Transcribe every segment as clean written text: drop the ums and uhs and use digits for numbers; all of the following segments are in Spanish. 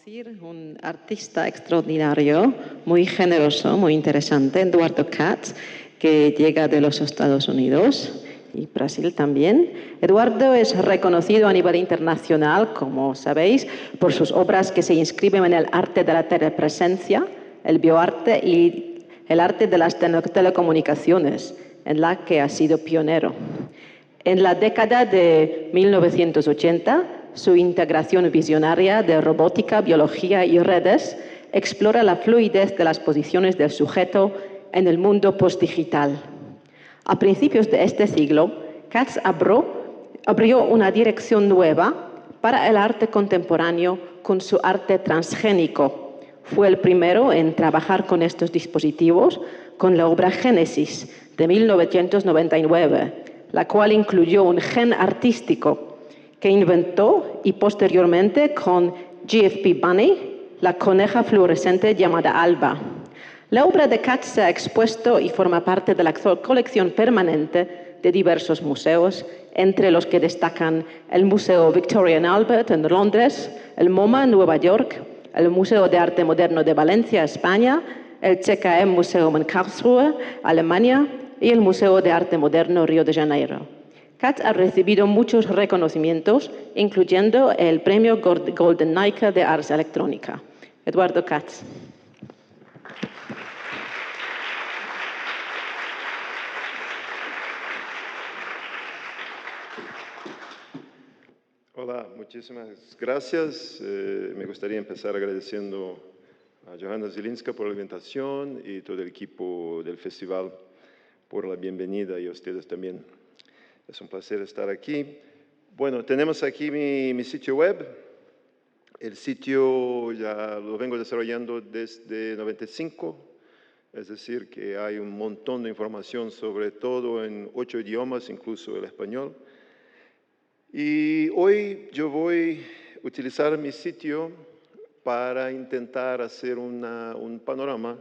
introducir un artista extraordinario, muy generoso, muy interesante, Eduardo Katz, que llega de los Estados Unidos y Brasil también. Eduardo es reconocido a nivel internacional, como sabéis, por sus obras que se inscriben en el arte de la telepresencia, el bioarte y el arte de las telecomunicaciones, en la que ha sido pionero. En la década de 1980, su integración visionaria de robótica, biología y redes explora la fluidez de las posiciones del sujeto en el mundo postdigital. A principios de este siglo, Katz abrió una dirección nueva para el arte contemporáneo con su arte transgénico. Fue el primero en trabajar con estos dispositivos con la obra Génesis de 1999, la cual incluyó un gen artístico que inventó y posteriormente con GFP Bunny, la coneja fluorescente llamada Alba. La obra de Katz se ha expuesto y forma parte de la colección permanente de diversos museos, entre los que destacan el Museo Victoria and Albert en Londres, el MoMA en Nueva York, el Museo de Arte Moderno de Valencia, España, el CKM Museum en Karlsruhe, Alemania, y el Museo de Arte Moderno Río de Janeiro. Katz ha recibido muchos reconocimientos, incluyendo el premio Golden Nike de Ars Electrónica. Eduardo Katz. Hola, muchísimas gracias. Me gustaría empezar agradeciendo a Johanna Zielinska por la invitación y todo el equipo del festival por la bienvenida y a ustedes también. Es un placer estar aquí. Bueno, tenemos aquí mi sitio web. El sitio ya lo vengo desarrollando desde 95, es decir, que hay un montón de información sobre todo en 8 idiomas, incluso el español. Y hoy yo voy a utilizar mi sitio para intentar hacer un panorama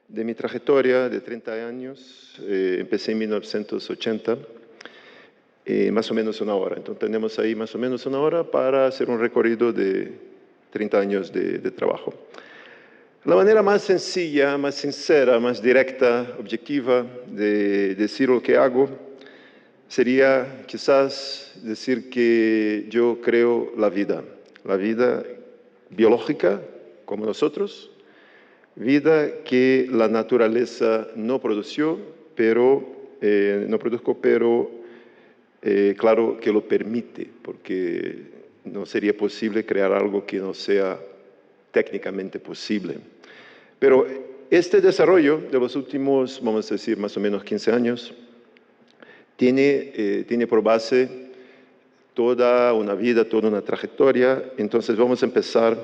de mi trayectoria de 30 años. Empecé en 1980. Más o menos una hora. Entonces tenemos ahí más o menos una hora para hacer un recorrido de 30 años de trabajo. La manera más sencilla, más sincera, más directa, objetiva de decir lo que hago sería quizás decir que yo creo la vida biológica como nosotros, vida que la naturaleza no produjo, pero claro que lo permite, porque no sería posible crear algo que no sea técnicamente posible. Pero este desarrollo de los últimos, vamos a decir, más o menos 15 años, tiene por base toda una vida, toda una trayectoria. Entonces vamos a empezar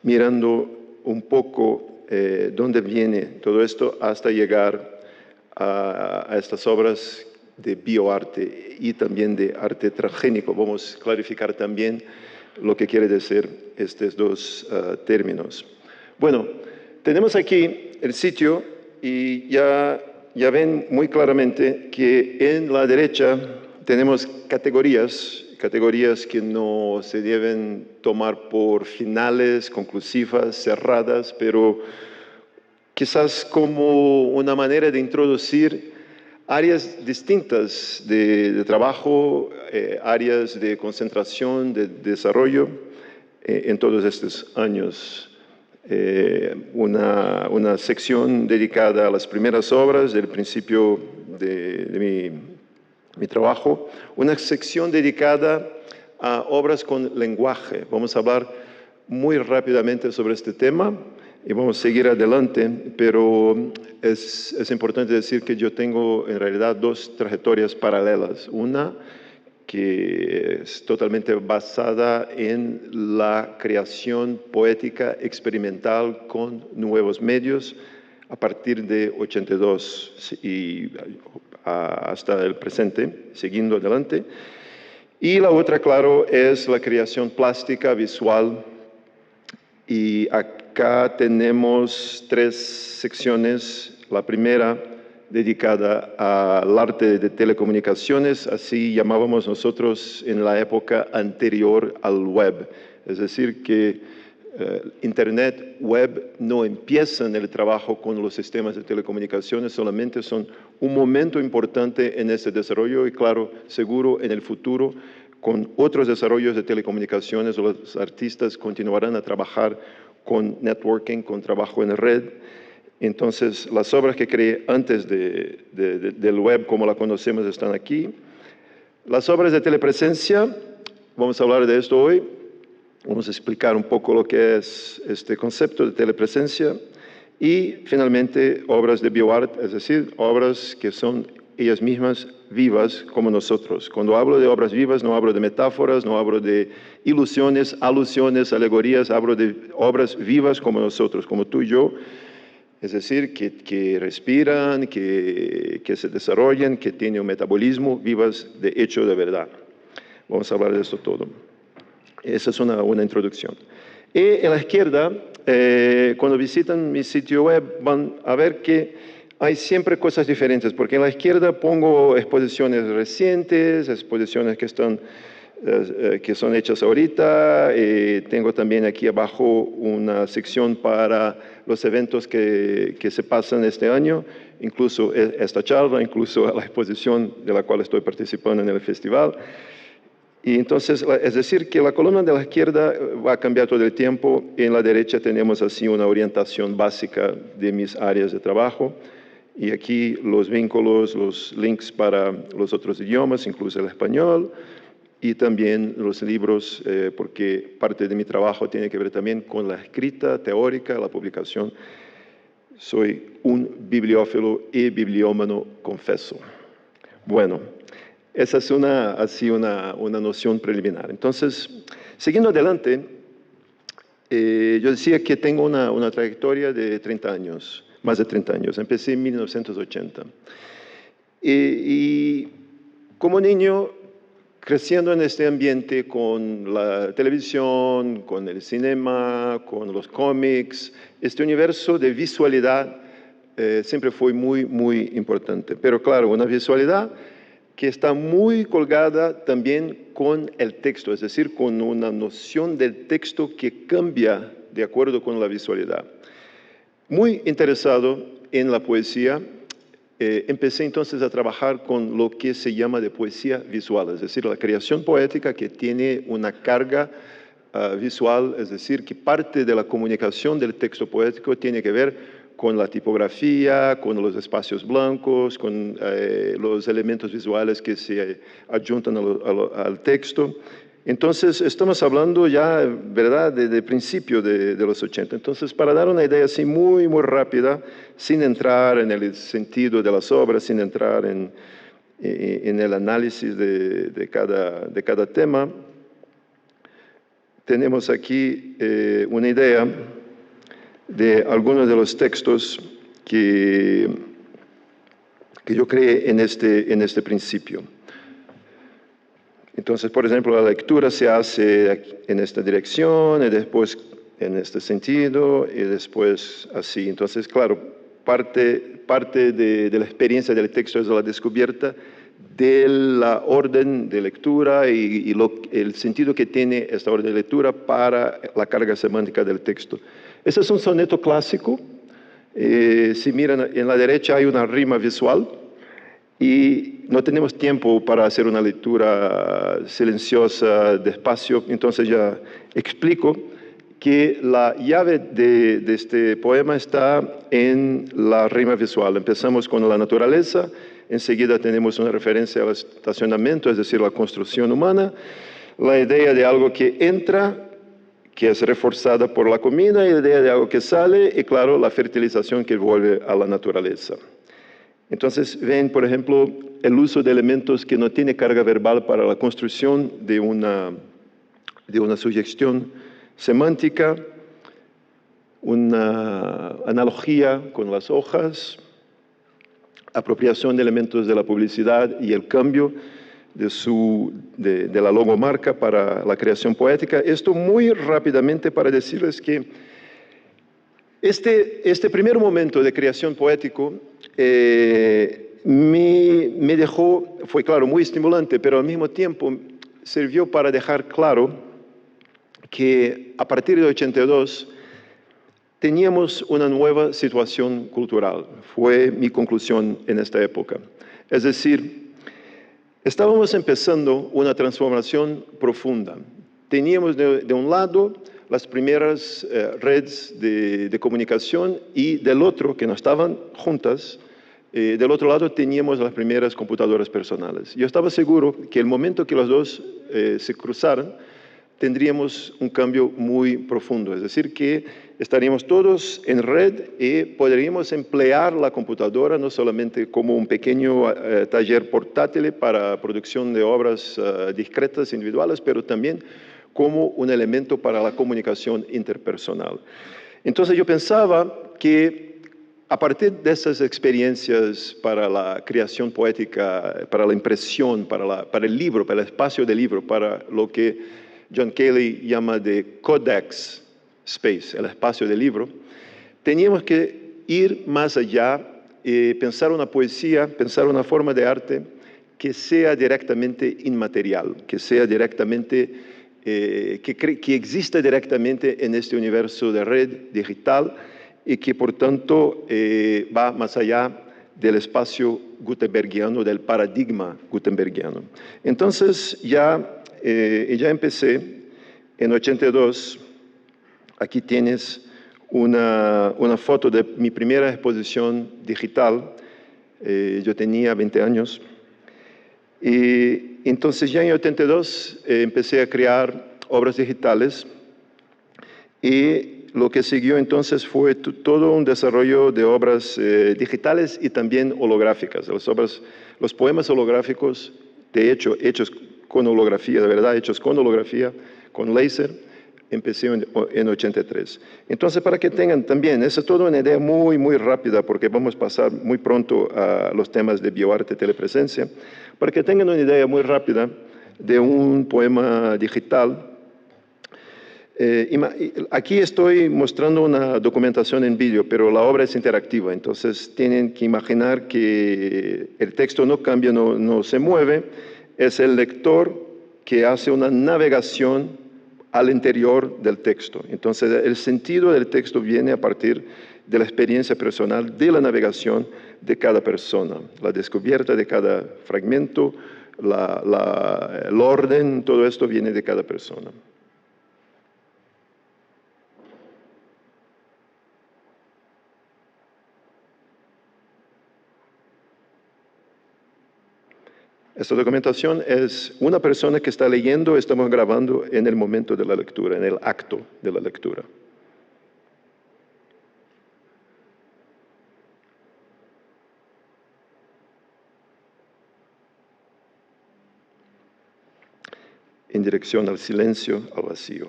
mirando un poco dónde viene todo esto hasta llegar a estas obras de bioarte y también de arte transgénico. Vamos a clarificar también lo que quiere decir estos dos términos. Bueno, tenemos aquí el sitio y ya ven muy claramente que en la derecha tenemos categorías que no se deben tomar por finales, conclusivas, cerradas, pero quizás como una manera de introducir áreas distintas de trabajo, áreas de concentración, de desarrollo en todos estos años. Una sección dedicada a las primeras obras del principio de mi trabajo, una sección dedicada a obras con lenguaje. Vamos a hablar muy rápidamente sobre este tema y vamos a seguir adelante, pero es importante decir que yo tengo en realidad dos trayectorias paralelas. Una que es totalmente basada en la creación poética experimental con nuevos medios a partir de 82 y hasta el presente, siguiendo adelante. Y la otra, claro, es la creación plástica, visual. Y acá tenemos 3 secciones. La primera dedicada al arte de telecomunicaciones, así llamábamos nosotros en la época anterior al web. Es decir, que Internet, web, no empiezan el trabajo con los sistemas de telecomunicaciones, solamente son un momento importante en ese desarrollo y claro, seguro en el futuro, con otros desarrollos de telecomunicaciones, los artistas continuarán a trabajar con networking, con trabajo en red. Entonces, las obras que creé antes del web, como la conocemos, están aquí. Las obras de telepresencia, vamos a hablar de esto hoy. Vamos a explicar un poco lo que es este concepto de telepresencia. Y, finalmente, obras de bioart, es decir, obras que son ellas mismas vivas como nosotros. Cuando hablo de obras vivas, no hablo de metáforas, no hablo de ilusiones, alusiones, alegorías, hablo de obras vivas como nosotros, como tú y yo. Es decir, que respiran, que se desarrollan, que tienen un metabolismo, vivas de hecho de verdad. Vamos a hablar de esto todo. Esa es una introducción. Y en la izquierda, cuando visitan mi sitio web, van a ver que hay siempre cosas diferentes, porque en la izquierda pongo exposiciones recientes, exposiciones que son hechas ahorita. Tengo también aquí abajo una sección para los eventos que se pasan este año, incluso esta charla, incluso la exposición de la cual estoy participando en el festival. Y entonces, es decir, que la columna de la izquierda va a cambiar todo el tiempo. En la derecha tenemos así una orientación básica de mis áreas de trabajo. Y aquí los vínculos, los links para los otros idiomas, incluso el español. Y también los libros, porque parte de mi trabajo tiene que ver también con la escrita teórica, la publicación. Soy un bibliófilo y bibliómano, confeso. Bueno, esa es una noción preliminar. Entonces, siguiendo adelante, yo decía que tengo una trayectoria de 30 años, más de 30 años. Empecé en 1980. Y como niño, creciendo en este ambiente con la televisión, con el cinema, con los cómics, este universo de visualidad siempre fue muy, muy importante. Pero claro, una visualidad que está muy colgada también con el texto, es decir, con una noción del texto que cambia de acuerdo con la visualidad. Muy interesado en la poesía, empecé entonces a trabajar con lo que se llama de poesía visual, es decir, la creación poética que tiene una carga visual, es decir, que parte de la comunicación del texto poético tiene que ver con la tipografía, con los espacios blancos, con los elementos visuales que se adjuntan al texto. Entonces, estamos hablando ya, ¿verdad?, de principio de los 80. Entonces, para dar una idea así muy, muy rápida, sin entrar en el sentido de las obras, sin entrar en el análisis de cada tema, tenemos aquí una idea de algunos de los textos que yo creé en este principio. Entonces, por ejemplo, la lectura se hace en esta dirección y después en este sentido y después así. Entonces, claro, parte de la experiencia del texto es la descubierta de la orden de lectura y el sentido que tiene esta orden de lectura para la carga semántica del texto. Ese es un soneto clásico. Si miran, en la derecha hay una rima visual y no tenemos tiempo para hacer una lectura silenciosa, despacio, entonces ya explico que la llave de este poema está en la rima visual. Empezamos con la naturaleza, enseguida tenemos una referencia al estacionamiento, es decir, la construcción humana, la idea de algo que entra, que es reforzada por la comida, y la idea de algo que sale, y claro, la fertilización que vuelve a la naturaleza. Entonces, ven, por ejemplo, el uso de elementos que no tiene carga verbal para la construcción de una sugestión semántica, una analogía con las hojas, apropiación de elementos de la publicidad y el cambio de la logomarca para la creación poética. Esto muy rápidamente para decirles que este primer momento de creación poético me dejó, fue claro, muy estimulante, pero al mismo tiempo sirvió para dejar claro que a partir de 82 teníamos una nueva situación cultural. Fue mi conclusión en esta época. Es decir, estábamos empezando una transformación profunda. Teníamos de un lado las primeras redes de comunicación y del otro, que no estaban juntas, del otro lado teníamos las primeras computadoras personales. Yo estaba seguro que el momento que los dos se cruzaran, tendríamos un cambio muy profundo. Es decir, que estaríamos todos en red y podríamos emplear la computadora no solamente como un pequeño taller portátil para producción de obras discretas, individuales, pero también como un elemento para la comunicación interpersonal. Entonces yo pensaba que a partir de esas experiencias para la creación poética, para la impresión, para el libro, para el espacio del libro, para lo que John Kelly llama de codex space, el espacio del libro, teníamos que ir más allá y pensar una poesía, pensar una forma de arte que sea directamente inmaterial, que sea directamente, que exista directamente en este universo de red digital y que por tanto va más allá del espacio gutenbergiano, del paradigma gutenbergiano. Entonces ya empecé en 82, aquí tienes una foto de mi primera exposición digital, yo tenía 20 años, y entonces ya en 82 empecé a crear obras digitales y lo que siguió entonces fue todo un desarrollo de obras digitales y también holográficas. Los poemas holográficos, de hecho, hechos con holografía, de verdad, hechos con holografía, con láser, empecé en 83. Entonces, para que tengan también, esa es toda una idea muy, muy rápida, porque vamos a pasar muy pronto a los temas de bioarte y telepresencia, para que tengan una idea muy rápida de un poema digital. Aquí estoy mostrando una documentación en vídeo, pero la obra es interactiva, entonces tienen que imaginar que el texto no cambia, no se mueve, es el lector que hace una navegación al interior del texto. Entonces el sentido del texto viene a partir de la experiencia personal de la navegación de cada persona, la descubierta de cada fragmento, el orden, todo esto viene de cada persona. Esta documentación es una persona que está leyendo, estamos grabando en el momento de la lectura, en el acto de la lectura. En dirección al silencio, al vacío.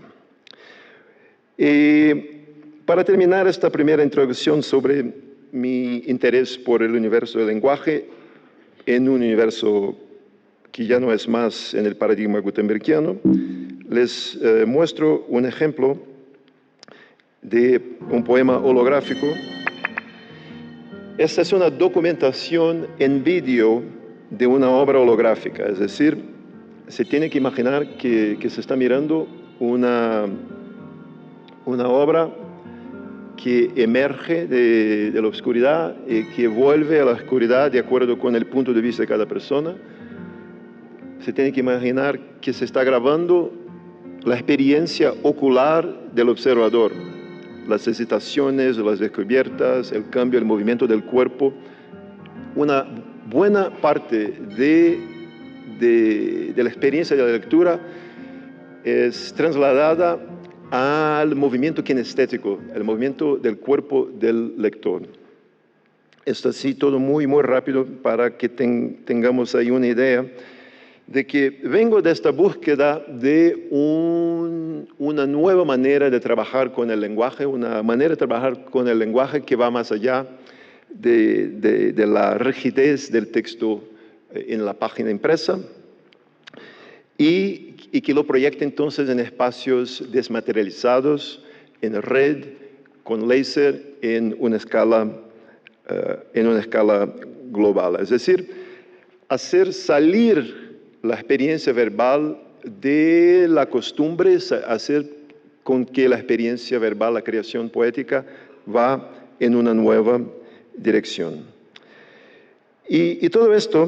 Y para terminar esta primera introducción sobre mi interés por el universo del lenguaje, en un universo que ya no es más en el paradigma gutenbergiano, les muestro un ejemplo de un poema holográfico. Esta es una documentación en vídeo de una obra holográfica, es decir, se tiene que imaginar que se está mirando una obra que emerge de la oscuridad y que vuelve a la oscuridad de acuerdo con el punto de vista de cada persona. Se tiene que imaginar que se está grabando la experiencia ocular del observador, las excitaciones, las descubiertas, el cambio, el movimiento del cuerpo. Una buena parte de la experiencia de la lectura es trasladada al movimiento kinestético, el movimiento del cuerpo del lector. Esto así todo muy, muy rápido para que tengamos ahí una idea de que vengo de esta búsqueda de una nueva manera de trabajar con el lenguaje, una manera de trabajar con el lenguaje que va más allá de la rigidez del texto en la página impresa y que lo proyecta entonces en espacios desmaterializados, en red, con láser, en una escala global. Es decir, hacer salir la experiencia verbal de la costumbre, hacer con que la experiencia verbal, la creación poética, va en una nueva dirección. Y todo esto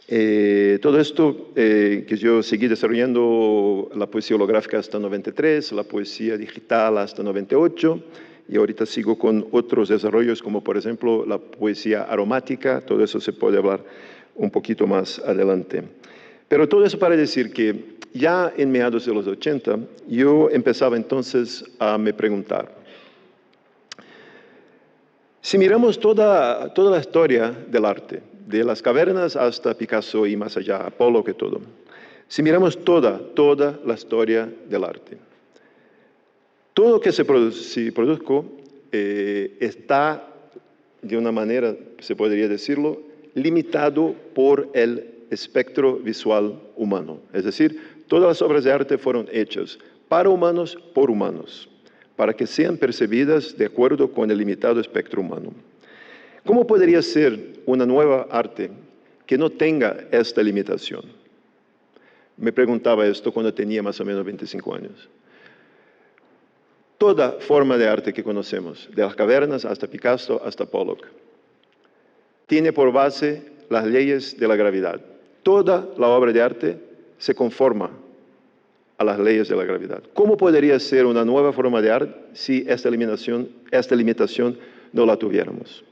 que yo seguí desarrollando la poesía holográfica hasta 93, la poesía digital hasta 98, y ahorita sigo con otros desarrollos como por ejemplo la poesía aromática, todo eso se puede hablar un poquito más adelante. Pero todo eso para decir que ya en mediados de los 80 yo empezaba entonces a me preguntar, si miramos toda la historia del arte, de las cavernas hasta Picasso y más allá, Pollock y todo, si miramos toda la historia del arte, todo lo que se produjo está, de una manera, se podría decirlo, limitado por el espectro visual humano. Es decir, todas las obras de arte fueron hechas para humanos, por humanos, para que sean percibidas de acuerdo con el limitado espectro humano. ¿Cómo podría ser una nueva arte que no tenga esta limitación? Me preguntaba esto cuando tenía más o menos 25 años. Toda forma de arte que conocemos, de las cavernas hasta Picasso, hasta Pollock, tiene por base las leyes de la gravedad. Toda la obra de arte se conforma a las leyes de la gravedad. ¿Cómo podría ser una nueva forma de arte si esta limitación no la tuviéramos?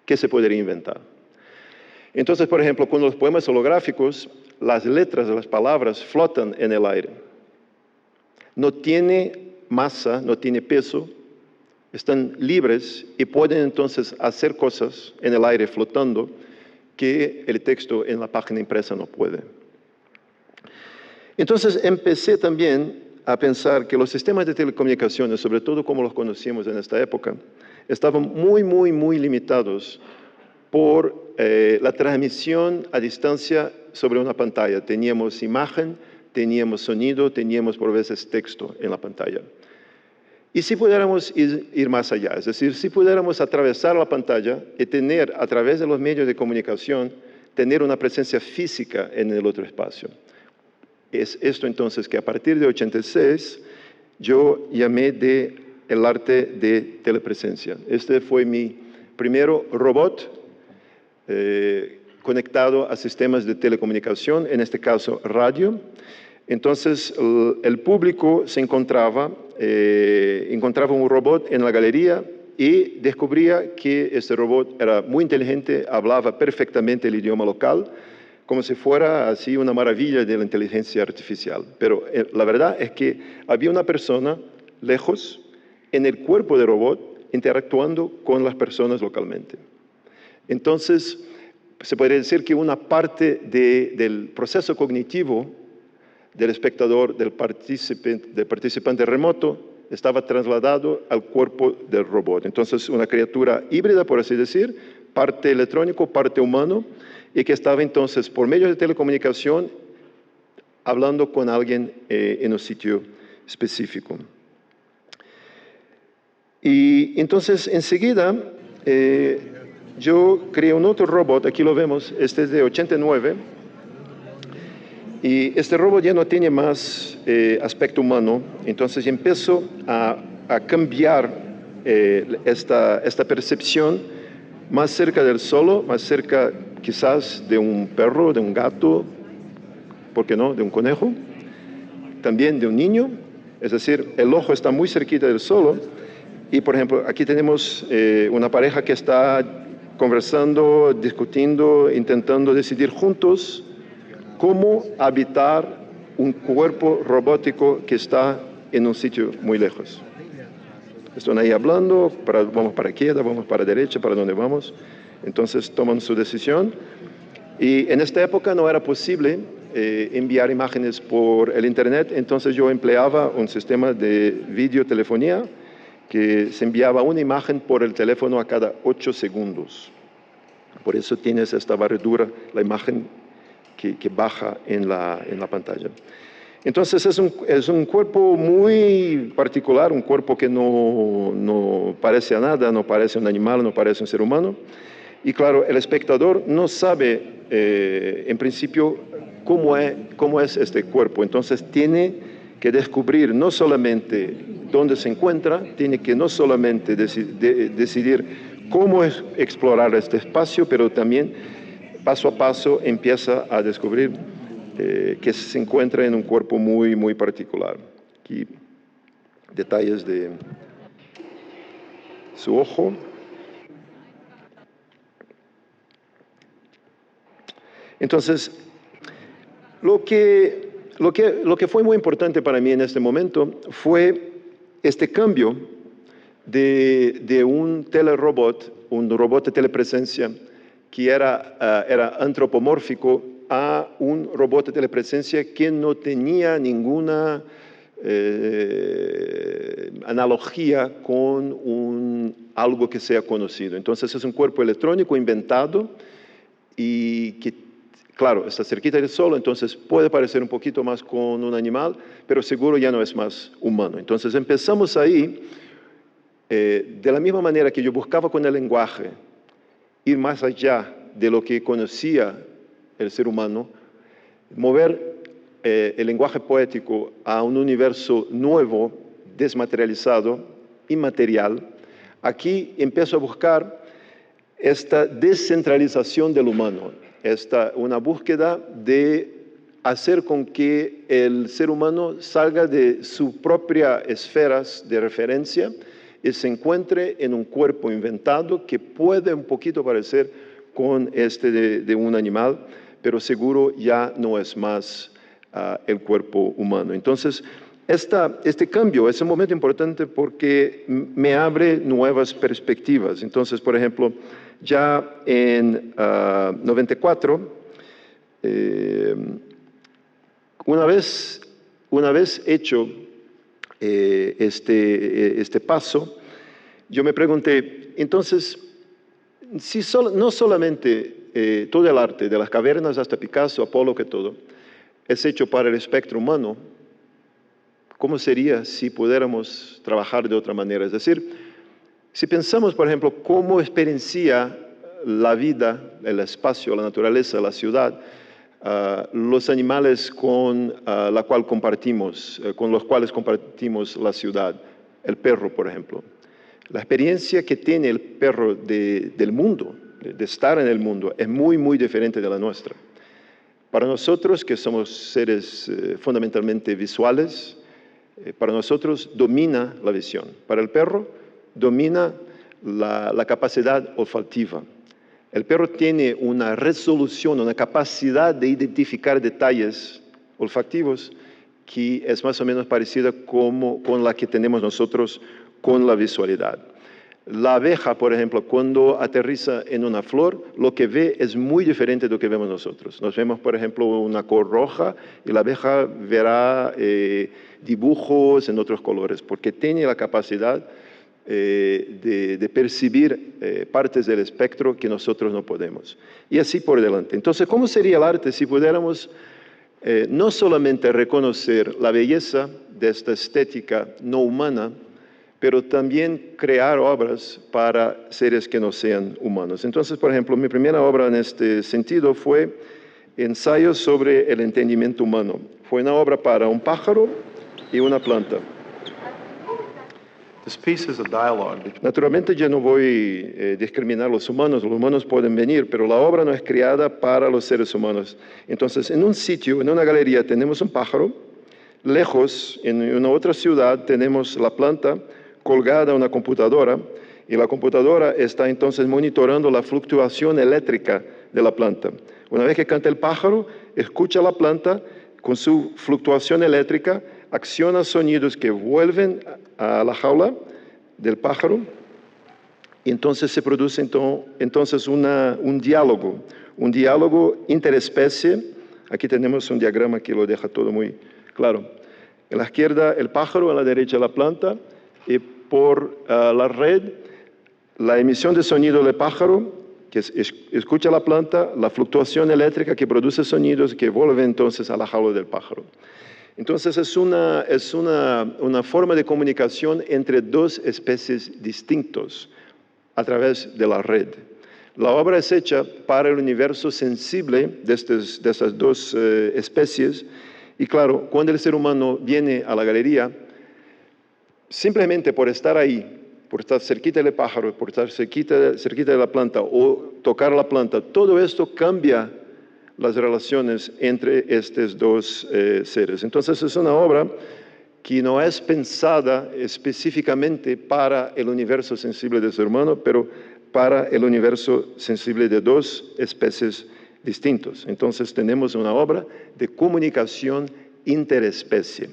¿Qué se podría inventar? Entonces, por ejemplo, con los poemas holográficos, las letras de las palabras flotan en el aire. No tiene masa, no tiene peso, están libres y pueden entonces hacer cosas en el aire flotando que el texto en la página impresa no puede. Entonces empecé también a pensar que los sistemas de telecomunicaciones, sobre todo como los conocíamos en esta época, estaban muy limitados por la transmisión a distancia sobre una pantalla. Teníamos imagen, teníamos sonido, teníamos por veces texto en la pantalla. Y si pudiéramos ir más allá, es decir, si pudiéramos atravesar la pantalla y tener, a través de los medios de comunicación, tener una presencia física en el otro espacio. Es esto entonces que a partir de 86 yo llamé el arte de telepresencia. Este fue mi primero robot conectado a sistemas de telecomunicación, en este caso radio. Entonces el público se encontraba un robot en la galería y descubría que este robot era muy inteligente, hablaba perfectamente el idioma local, como si fuera así una maravilla de la inteligencia artificial. Pero la verdad es que había una persona lejos en el cuerpo del robot interactuando con las personas localmente. Entonces, se podría decir que una parte del proceso cognitivo del espectador, del participante remoto, estaba trasladado al cuerpo del robot. Entonces, una criatura híbrida, por así decir, parte electrónico, parte humano, y que estaba entonces, por medio de telecomunicación, hablando con alguien en un sitio específico. Y entonces, enseguida, yo creé un otro robot, aquí lo vemos, este es de 89, y este robot ya no tiene más aspecto humano, entonces empiezo a cambiar esta percepción más cerca del solo, más cerca quizás de un perro, de un gato, ¿por qué no?, de un conejo, también de un niño, es decir, el ojo está muy cerquita del solo, y por ejemplo, aquí tenemos una pareja que está conversando, discutiendo, intentando decidir juntos cómo habitar un cuerpo robótico que está en un sitio muy lejos. Están ahí hablando, vamos para izquierda, vamos para derecha, para dónde vamos. Entonces toman su decisión. Y en esta época no era posible enviar imágenes por el internet, entonces yo empleaba un sistema de videotelefonía que se enviaba una imagen por el teléfono a cada 8 segundos. Por eso tienes esta barredura, la imagen que baja en la pantalla. Entonces es un cuerpo muy particular, un cuerpo que no parece a nada, no parece un animal, no parece un ser humano. Y claro, el espectador no sabe en principio cómo es este cuerpo, entonces tiene que descubrir no solamente dónde se encuentra, tiene que no solamente decidir cómo explorar este espacio, pero también paso a paso empieza a descubrir que se encuentra en un cuerpo muy, muy particular. Aquí detalles de su ojo. Entonces, lo que fue muy importante para mí en este momento fue este cambio de un telerobot, un robot de telepresencia que era antropomórfico, a un robot de telepresencia que no tenía ninguna analogía con algo que sea conocido. Entonces es un cuerpo electrónico inventado y que, claro, está cerquita del Sol, entonces puede parecer un poquito más con un animal, pero seguro ya no es más humano. Entonces empezamos ahí, de la misma manera que yo buscaba con el lenguaje ir más allá de lo que conocía el ser humano, mover el lenguaje poético a un universo nuevo, desmaterializado, inmaterial. Aquí empiezo a buscar esta descentralización del humano, una búsqueda de hacer con que el ser humano salga de sus propias esferas de referencia y se encuentre en un cuerpo inventado que puede un poquito parecer con de un animal, pero seguro ya no es más el cuerpo humano. Entonces, este cambio es un momento importante porque me abre nuevas perspectivas. Entonces, por ejemplo, ya en 94, una vez hecho este paso, yo me pregunté, entonces, si no solamente todo el arte, de las cavernas hasta Picasso, Apolo, que todo, es hecho para el espectro humano, ¿cómo sería si pudiéramos trabajar de otra manera? Es decir, si pensamos, por ejemplo, cómo experiencia la vida, el espacio, la naturaleza, la ciudad, los animales con los cuales compartimos la ciudad, el perro, por ejemplo. La experiencia que tiene el perro del mundo, de estar en el mundo, es muy, muy diferente de la nuestra. Para nosotros, que somos seres fundamentalmente visuales, para nosotros domina la visión. Para el perro, domina la capacidad olfativa. El perro tiene una resolución, una capacidad de identificar detalles olfativos que es más o menos parecida con la que tenemos nosotros con la visualidad. La abeja, por ejemplo, cuando aterriza en una flor, lo que ve es muy diferente de lo que vemos nosotros. Nos vemos, por ejemplo, una cor roja y la abeja verá dibujos en otros colores, porque tiene la capacidad de percibir partes del espectro que nosotros no podemos. Y así por delante. Entonces, ¿cómo sería el arte si pudiéramos no solamente reconocer la belleza de esta estética no humana, pero también crear obras para seres que no sean humanos? Entonces, por ejemplo, mi primera obra en este sentido fue Ensayos sobre el entendimiento humano. Fue una obra para un pájaro y una planta. This piece is a dialogue between Naturalmente yo no voy a discriminar a los humanos pueden venir, pero la obra no es creada para los seres humanos. Entonces, en un sitio, en una galería, tenemos un pájaro, lejos, en una otra ciudad, tenemos la planta colgada a una computadora, y la computadora está entonces monitorando la fluctuación eléctrica de la planta. Una vez que canta el pájaro, escucha la planta con su fluctuación eléctrica, acciona sonidos que vuelven a la jaula del pájaro, y entonces se produce entonces un diálogo interespecie. Aquí tenemos un diagrama que lo deja todo muy claro. En la izquierda el pájaro, a la derecha la planta, y por la red, la emisión de sonido del pájaro, que escucha la planta, la fluctuación eléctrica que produce sonidos que vuelve entonces a la jaula del pájaro. Entonces es una forma de comunicación entre dos especies distintas a través de la red. La obra es hecha para el universo sensible de estas dos especies, Y claro, cuando el ser humano viene a la galería, simplemente por estar ahí, por estar cerquita del pájaro, por estar cerquita de la planta o tocar la planta, todo esto cambia las relaciones entre estos dos seres. Entonces es una obra que no es pensada específicamente para el universo sensible del ser humano, pero para el universo sensible de dos especies distintos. Entonces tenemos una obra de comunicación interespecie.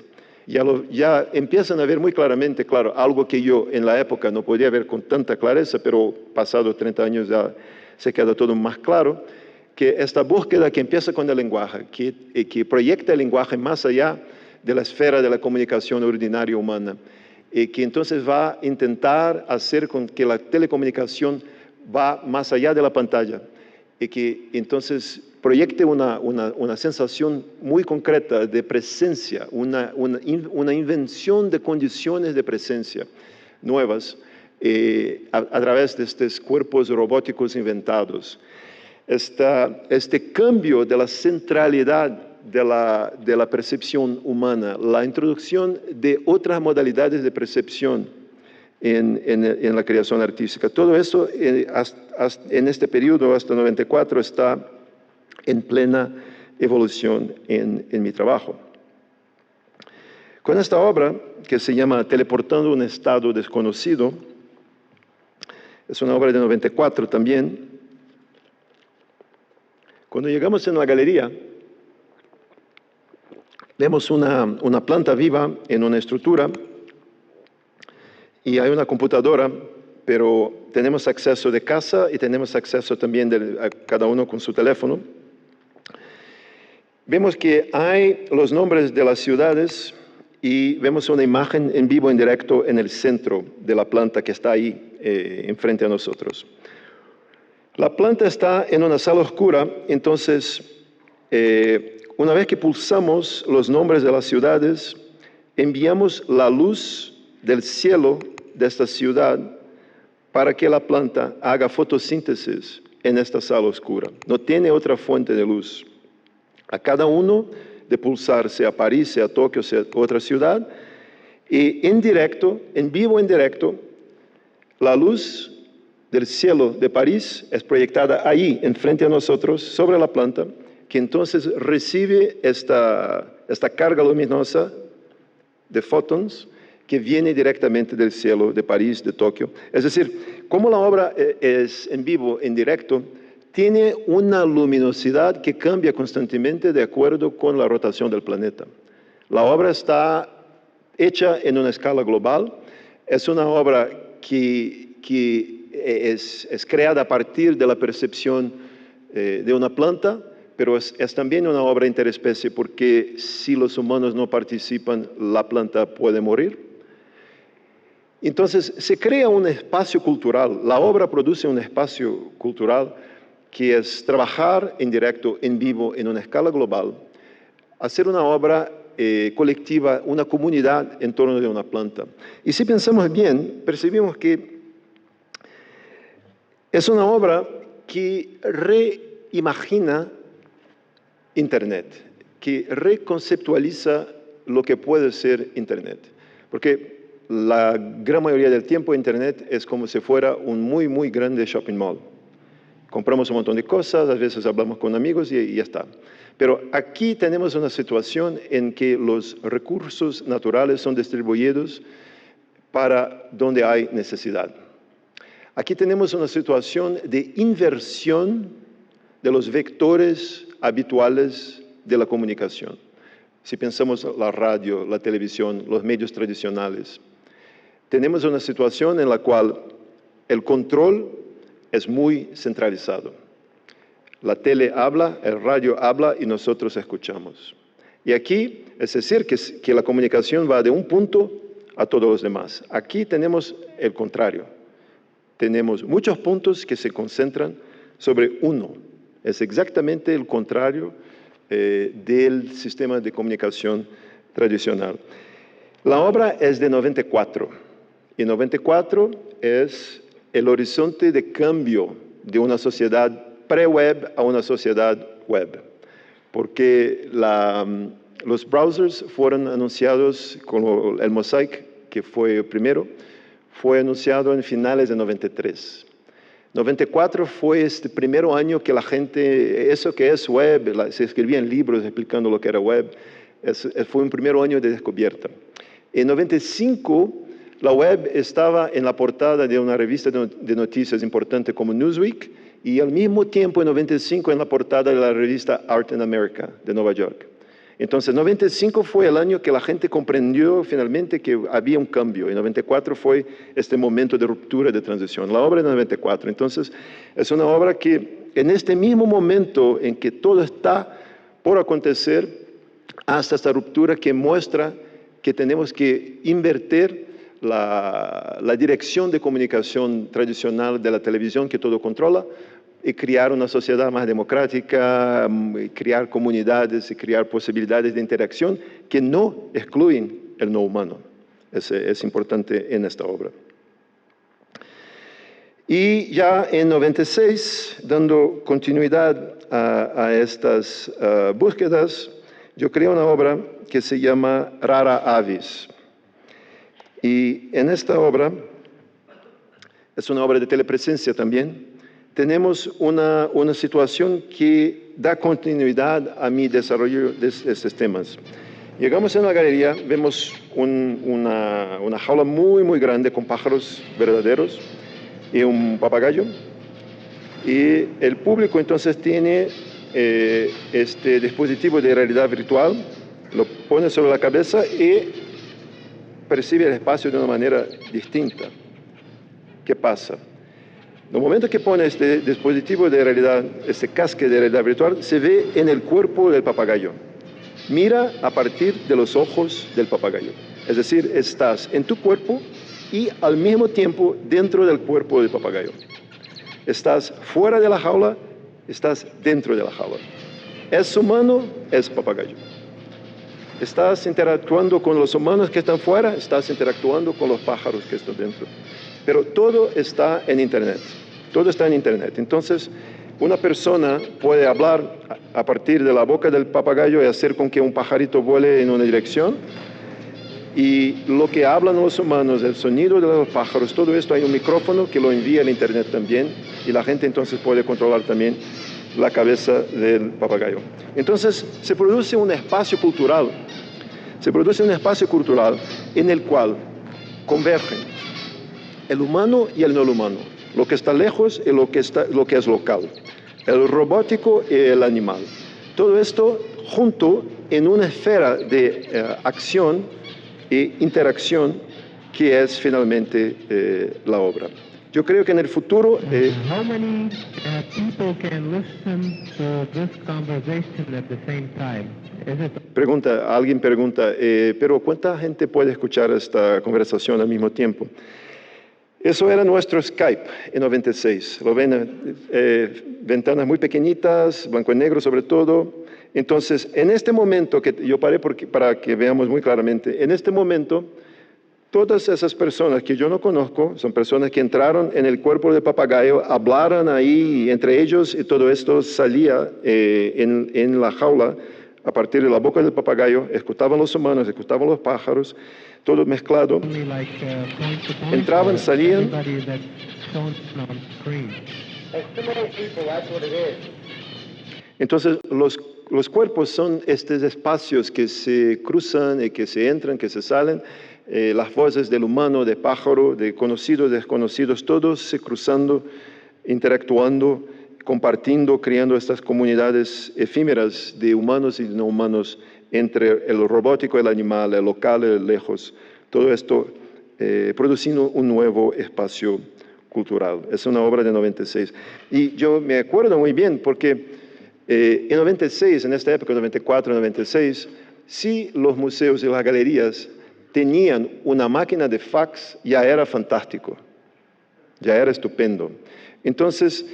Ya empiezan a ver muy claramente, claro, algo que yo en la época no podía ver con tanta clareza, pero pasados 30 años ya se queda todo más claro, que esta búsqueda que empieza con el lenguaje, que proyecta el lenguaje más allá de la esfera de la comunicación ordinaria humana, y que entonces va a intentar hacer con que la telecomunicación va más allá de la pantalla, y que entonces proyecte una sensación muy concreta de presencia, una invención de condiciones de presencia nuevas a través de estos cuerpos robóticos inventados. Este cambio de la centralidad de la percepción humana, la introducción de otras modalidades de percepción en la creación artística. Todo eso en este periodo, hasta 94, está en plena evolución en mi trabajo. Con esta obra, que se llama Teleportando un estado desconocido, es una obra de 94 también. Cuando llegamos en la galería, vemos una planta viva en una estructura y hay una computadora, pero tenemos acceso de casa y tenemos acceso también a cada uno con su teléfono. Vemos que hay los nombres de las ciudades y vemos una imagen en vivo, en directo, en el centro de la planta que está ahí, enfrente a nosotros. La planta está en una sala oscura, entonces, una vez que pulsamos los nombres de las ciudades, enviamos la luz del cielo de esta ciudad para que la planta haga fotosíntesis en esta sala oscura. No tiene otra fuente de luz. A cada uno de pulsar, sea París, sea Tokio, sea otra ciudad, y en directo, en vivo, en directo, la luz del cielo de París es proyectada ahí, enfrente a nosotros, sobre la planta, que entonces recibe esta carga luminosa de fotons que viene directamente del cielo de París, de Tokio. Es decir, como la obra es en vivo, en directo, tiene una luminosidad que cambia constantemente de acuerdo con la rotación del planeta. La obra está hecha en una escala global, es una obra que es creada a partir de la percepción de una planta, pero es también una obra interespecie porque si los humanos no participan, la planta puede morir. Entonces se crea un espacio cultural, la obra produce un espacio cultural que es trabajar en directo, en vivo, en una escala global, hacer una obra colectiva, una comunidad en torno de una planta. Y si pensamos bien, percibimos que es una obra que reimagina Internet, que reconceptualiza lo que puede ser Internet. Porque la gran mayoría del tiempo Internet es como si fuera un muy, muy grande shopping mall. Compramos un montón de cosas, a veces hablamos con amigos y ya está. Pero aquí tenemos una situación en que los recursos naturales son distribuidos para donde hay necesidad. Aquí tenemos una situación de inversión de los vectores habituales de la comunicación. Si pensamos la radio, la televisión, los medios tradicionales, tenemos una situación en la cual el control es muy centralizado. La tele habla, el radio habla y nosotros escuchamos. Y aquí, es decir, que la comunicación va de un punto a todos los demás. Aquí tenemos el contrario. Tenemos muchos puntos que se concentran sobre uno. Es exactamente el contrario del sistema de comunicación tradicional. La obra es de 94 y 94 es el horizonte de cambio de una sociedad pre-web a una sociedad web, porque Los browsers fueron anunciados como el Mosaic, que fue el primero, fue anunciado en finales de 93. 94 fue este primer año que la gente, eso que es web, se escribían libros explicando lo que era web, fue un primer año de descubierta. En 95, la web estaba en la portada de una revista de noticias importante como Newsweek, y al mismo tiempo en 95 en la portada de la revista Art in America de Nueva York. Entonces, 95 fue el año que la gente comprendió finalmente que había un cambio. Y 94 fue este momento de ruptura, de transición. La obra de 94. Entonces, es una obra que en este mismo momento en que todo está por acontecer, hasta esta ruptura que muestra que tenemos que invertir la dirección de comunicación tradicional de la televisión que todo controla, y crear una sociedad más democrática, crear comunidades y crear posibilidades de interacción que no excluyen el no humano. Es importante en esta obra. Y ya en 96, dando continuidad a estas búsquedas, yo creé una obra que se llama Rara Avis. Y en esta obra, es una obra de telepresencia también, tenemos una situación que da continuidad a mi desarrollo de estos temas. Llegamos a una galería, vemos una jaula muy, muy grande con pájaros verdaderos y un papagayo. Y el público entonces tiene este dispositivo de realidad virtual, lo pone sobre la cabeza y percibe el espacio de una manera distinta. ¿Qué pasa? En el momento que pone este dispositivo de realidad, este casco de realidad virtual, se ve en el cuerpo del papagayo. Mira a partir de los ojos del papagayo. Es decir, estás en tu cuerpo y al mismo tiempo dentro del cuerpo del papagayo. Estás fuera de la jaula, estás dentro de la jaula. Es humano, es papagayo. Estás interactuando con los humanos que están fuera, estás interactuando con los pájaros que están dentro. Pero todo está en Internet. Todo está en Internet. Entonces, una persona puede hablar a partir de la boca del papagayo y hacer con que un pajarito vuele en una dirección. Y lo que hablan los humanos, el sonido de los pájaros, todo esto hay un micrófono que lo envía al Internet también. Y la gente entonces puede controlar también la cabeza del papagayo. Entonces, se produce un espacio cultural. Se produce un espacio cultural en el cual convergen el humano y el no humano, lo que está lejos y lo que es local, el robótico y el animal. Todo esto junto en una esfera de acción e interacción que es finalmente la obra. Yo creo que en el futuro... How many people can listen to this conversation at the same time? Alguien pregunta, pero ¿cuánta gente puede escuchar esta conversación al mismo tiempo? Eso era nuestro Skype en 96. Lo ven, ventanas muy pequeñitas, blanco y negro sobre todo. Entonces, en este momento, que yo paré para que veamos muy claramente, en este momento, todas esas personas que yo no conozco, son personas que entraron en el cuerpo del papagayo, hablaron ahí entre ellos y todo esto salía en la jaula a partir de la boca del papagayo, escuchaban los humanos, escuchaban los pájaros, todo mezclado. Entraban, salían. Entonces, los cuerpos son estos espacios que se cruzan y que se entran, que se salen. Las voces del humano, del pájaro, de conocidos, desconocidos, todos se cruzando, interactuando, compartiendo, creando estas comunidades efímeras de humanos y no humanos entre el robótico, el animal, el local, el lejos. Todo esto produciendo un nuevo espacio cultural. Es una obra de 96. Y yo me acuerdo muy bien porque en 96, en esta época, 94, 96, si los museos y las galerías tenían una máquina de fax, ya era fantástico, ya era estupendo. Entonces,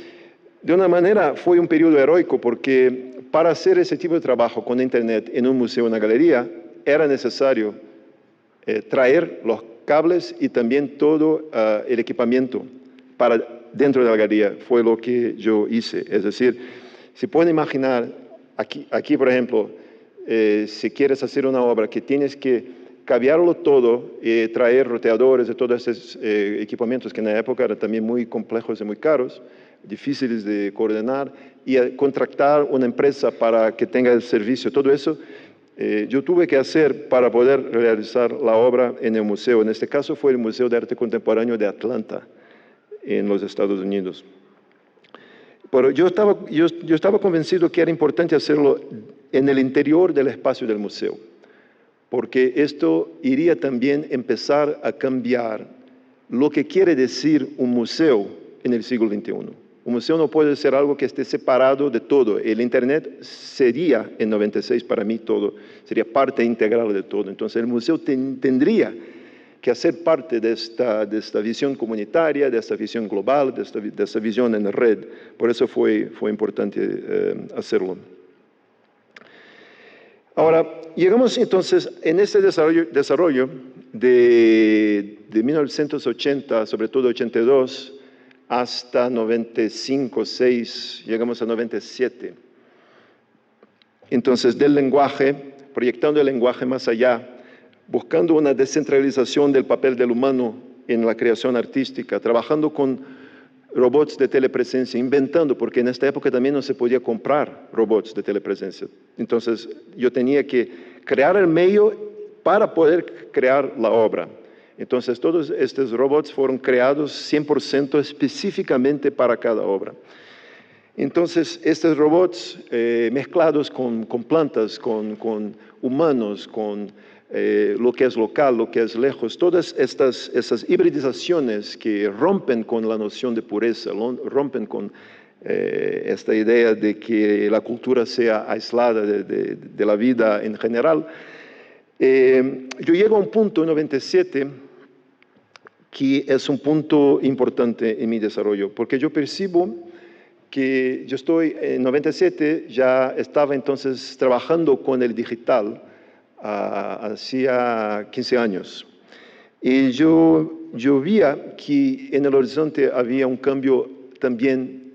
de una manera fue un periodo heroico porque para hacer ese tipo de trabajo con Internet en un museo o una galería, era necesario traer los cables y también todo el equipamiento para dentro de la galería. Fue lo que yo hice. Es decir, se puede imaginar, aquí por ejemplo, si quieres hacer una obra que tienes que cambiarlo todo y traer roteadores y todos esos equipamientos que en la época eran también muy complejos y muy caros, difíciles de coordinar, y contratar una empresa para que tenga el servicio, todo eso, yo tuve que hacer para poder realizar la obra en el museo. En este caso fue el Museo de Arte Contemporáneo de Atlanta, en los Estados Unidos. Pero yo estaba convencido que era importante hacerlo en el interior del espacio del museo, porque esto iría también a empezar a cambiar lo que quiere decir un museo en el siglo XXI. Un museo no puede ser algo que esté separado de todo. El Internet sería, en 96 para mí, todo, sería parte integral de todo. Entonces el museo tendría que hacer parte de esta visión comunitaria, de esta visión global, de esta visión en red. Por eso fue importante hacerlo. Ahora, llegamos entonces en este desarrollo de 1980, sobre todo 82, hasta 95, 6, llegamos a 97. Entonces, del lenguaje, proyectando el lenguaje más allá, buscando una descentralización del papel del humano en la creación artística, trabajando con robots de telepresencia, inventando, porque en esta época también no se podía comprar robots de telepresencia. Entonces, yo tenía que crear el medio para poder crear la obra. Entonces, todos estos robots fueron creados 100% específicamente para cada obra. Entonces, estos robots mezclados con plantas, con humanos, con lo que es local, lo que es lejos, todas esas hibridizaciones que rompen con la noción de pureza, rompen con esta idea de que la cultura sea aislada de la vida en general. Yo llego a un punto en 97 que es un punto importante en mi desarrollo, porque yo percibo que yo estoy en 97, ya estaba entonces trabajando con el digital hacía 15 años. Y yo veía que en el horizonte había un cambio también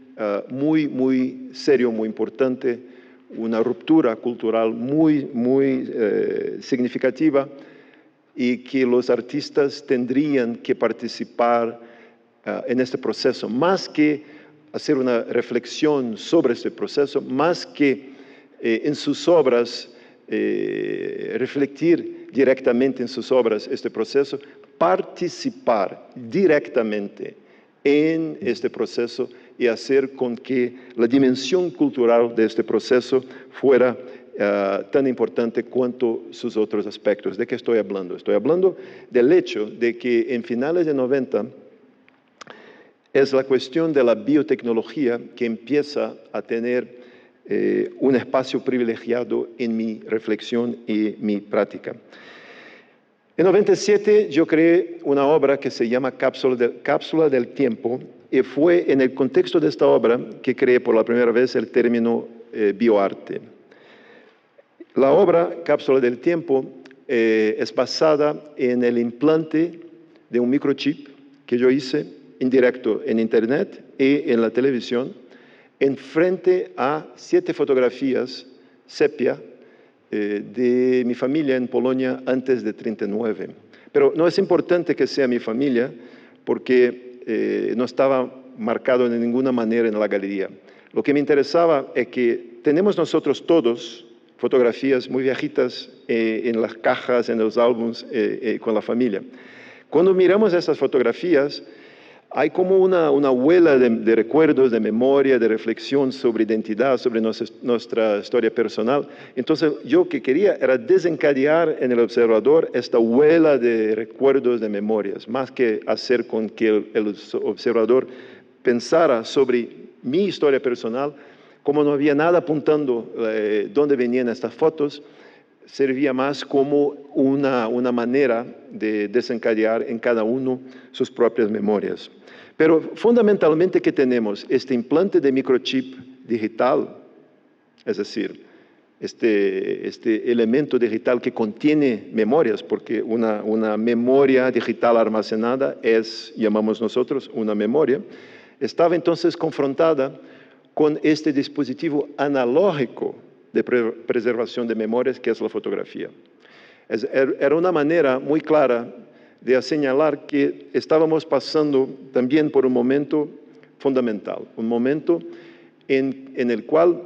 muy serio, muy importante, una ruptura cultural muy significativa, y que los artistas tendrían que participar en este proceso, más que hacer una reflexión sobre este proceso, más que en sus obras refletir directamente en sus obras este proceso, participar directamente en este proceso y hacer con que la dimensión cultural de este proceso fuera tan importante cuanto sus otros aspectos. ¿De qué estoy hablando? Estoy hablando del hecho de que en finales de 90 es la cuestión de la biotecnología que empieza a tener un espacio privilegiado en mi reflexión y mi práctica. En 97 yo creé una obra que se llama Cápsula del Tiempo, y fue en el contexto de esta obra que creé por la primera vez el término bioarte. La obra Cápsula del Tiempo es basada en el implante de un microchip que yo hice en directo en Internet y en la televisión, en frente a 7 fotografías sepia de mi familia en Polonia antes de 39. Pero no es importante que sea mi familia, porque no estaba marcado de ninguna manera en la galería. Lo que me interesaba es que tenemos nosotros todos fotografías muy viejitas en las cajas, en los álbumes con la familia. Cuando miramos esas fotografías, hay como una huella de recuerdos, de memoria, de reflexión sobre identidad, sobre nuestra historia personal. Entonces, yo que quería era desencadenar en el observador esta huella de recuerdos, de memorias, más que hacer con que el observador pensara sobre mi historia personal. Como no había nada apuntando dónde venían estas fotos, servía más como una manera de desencadenar en cada uno sus propias memorias. Pero fundamentalmente, ¿qué tenemos? Este implante de microchip digital, es decir, este elemento digital que contiene memorias, porque una memoria digital almacenada es, llamamos nosotros, una memoria, estaba entonces confrontada con este dispositivo analógico de preservación de memorias, que es la fotografía. Era una manera muy clara de señalar que estábamos pasando también por un momento fundamental, un momento en el cual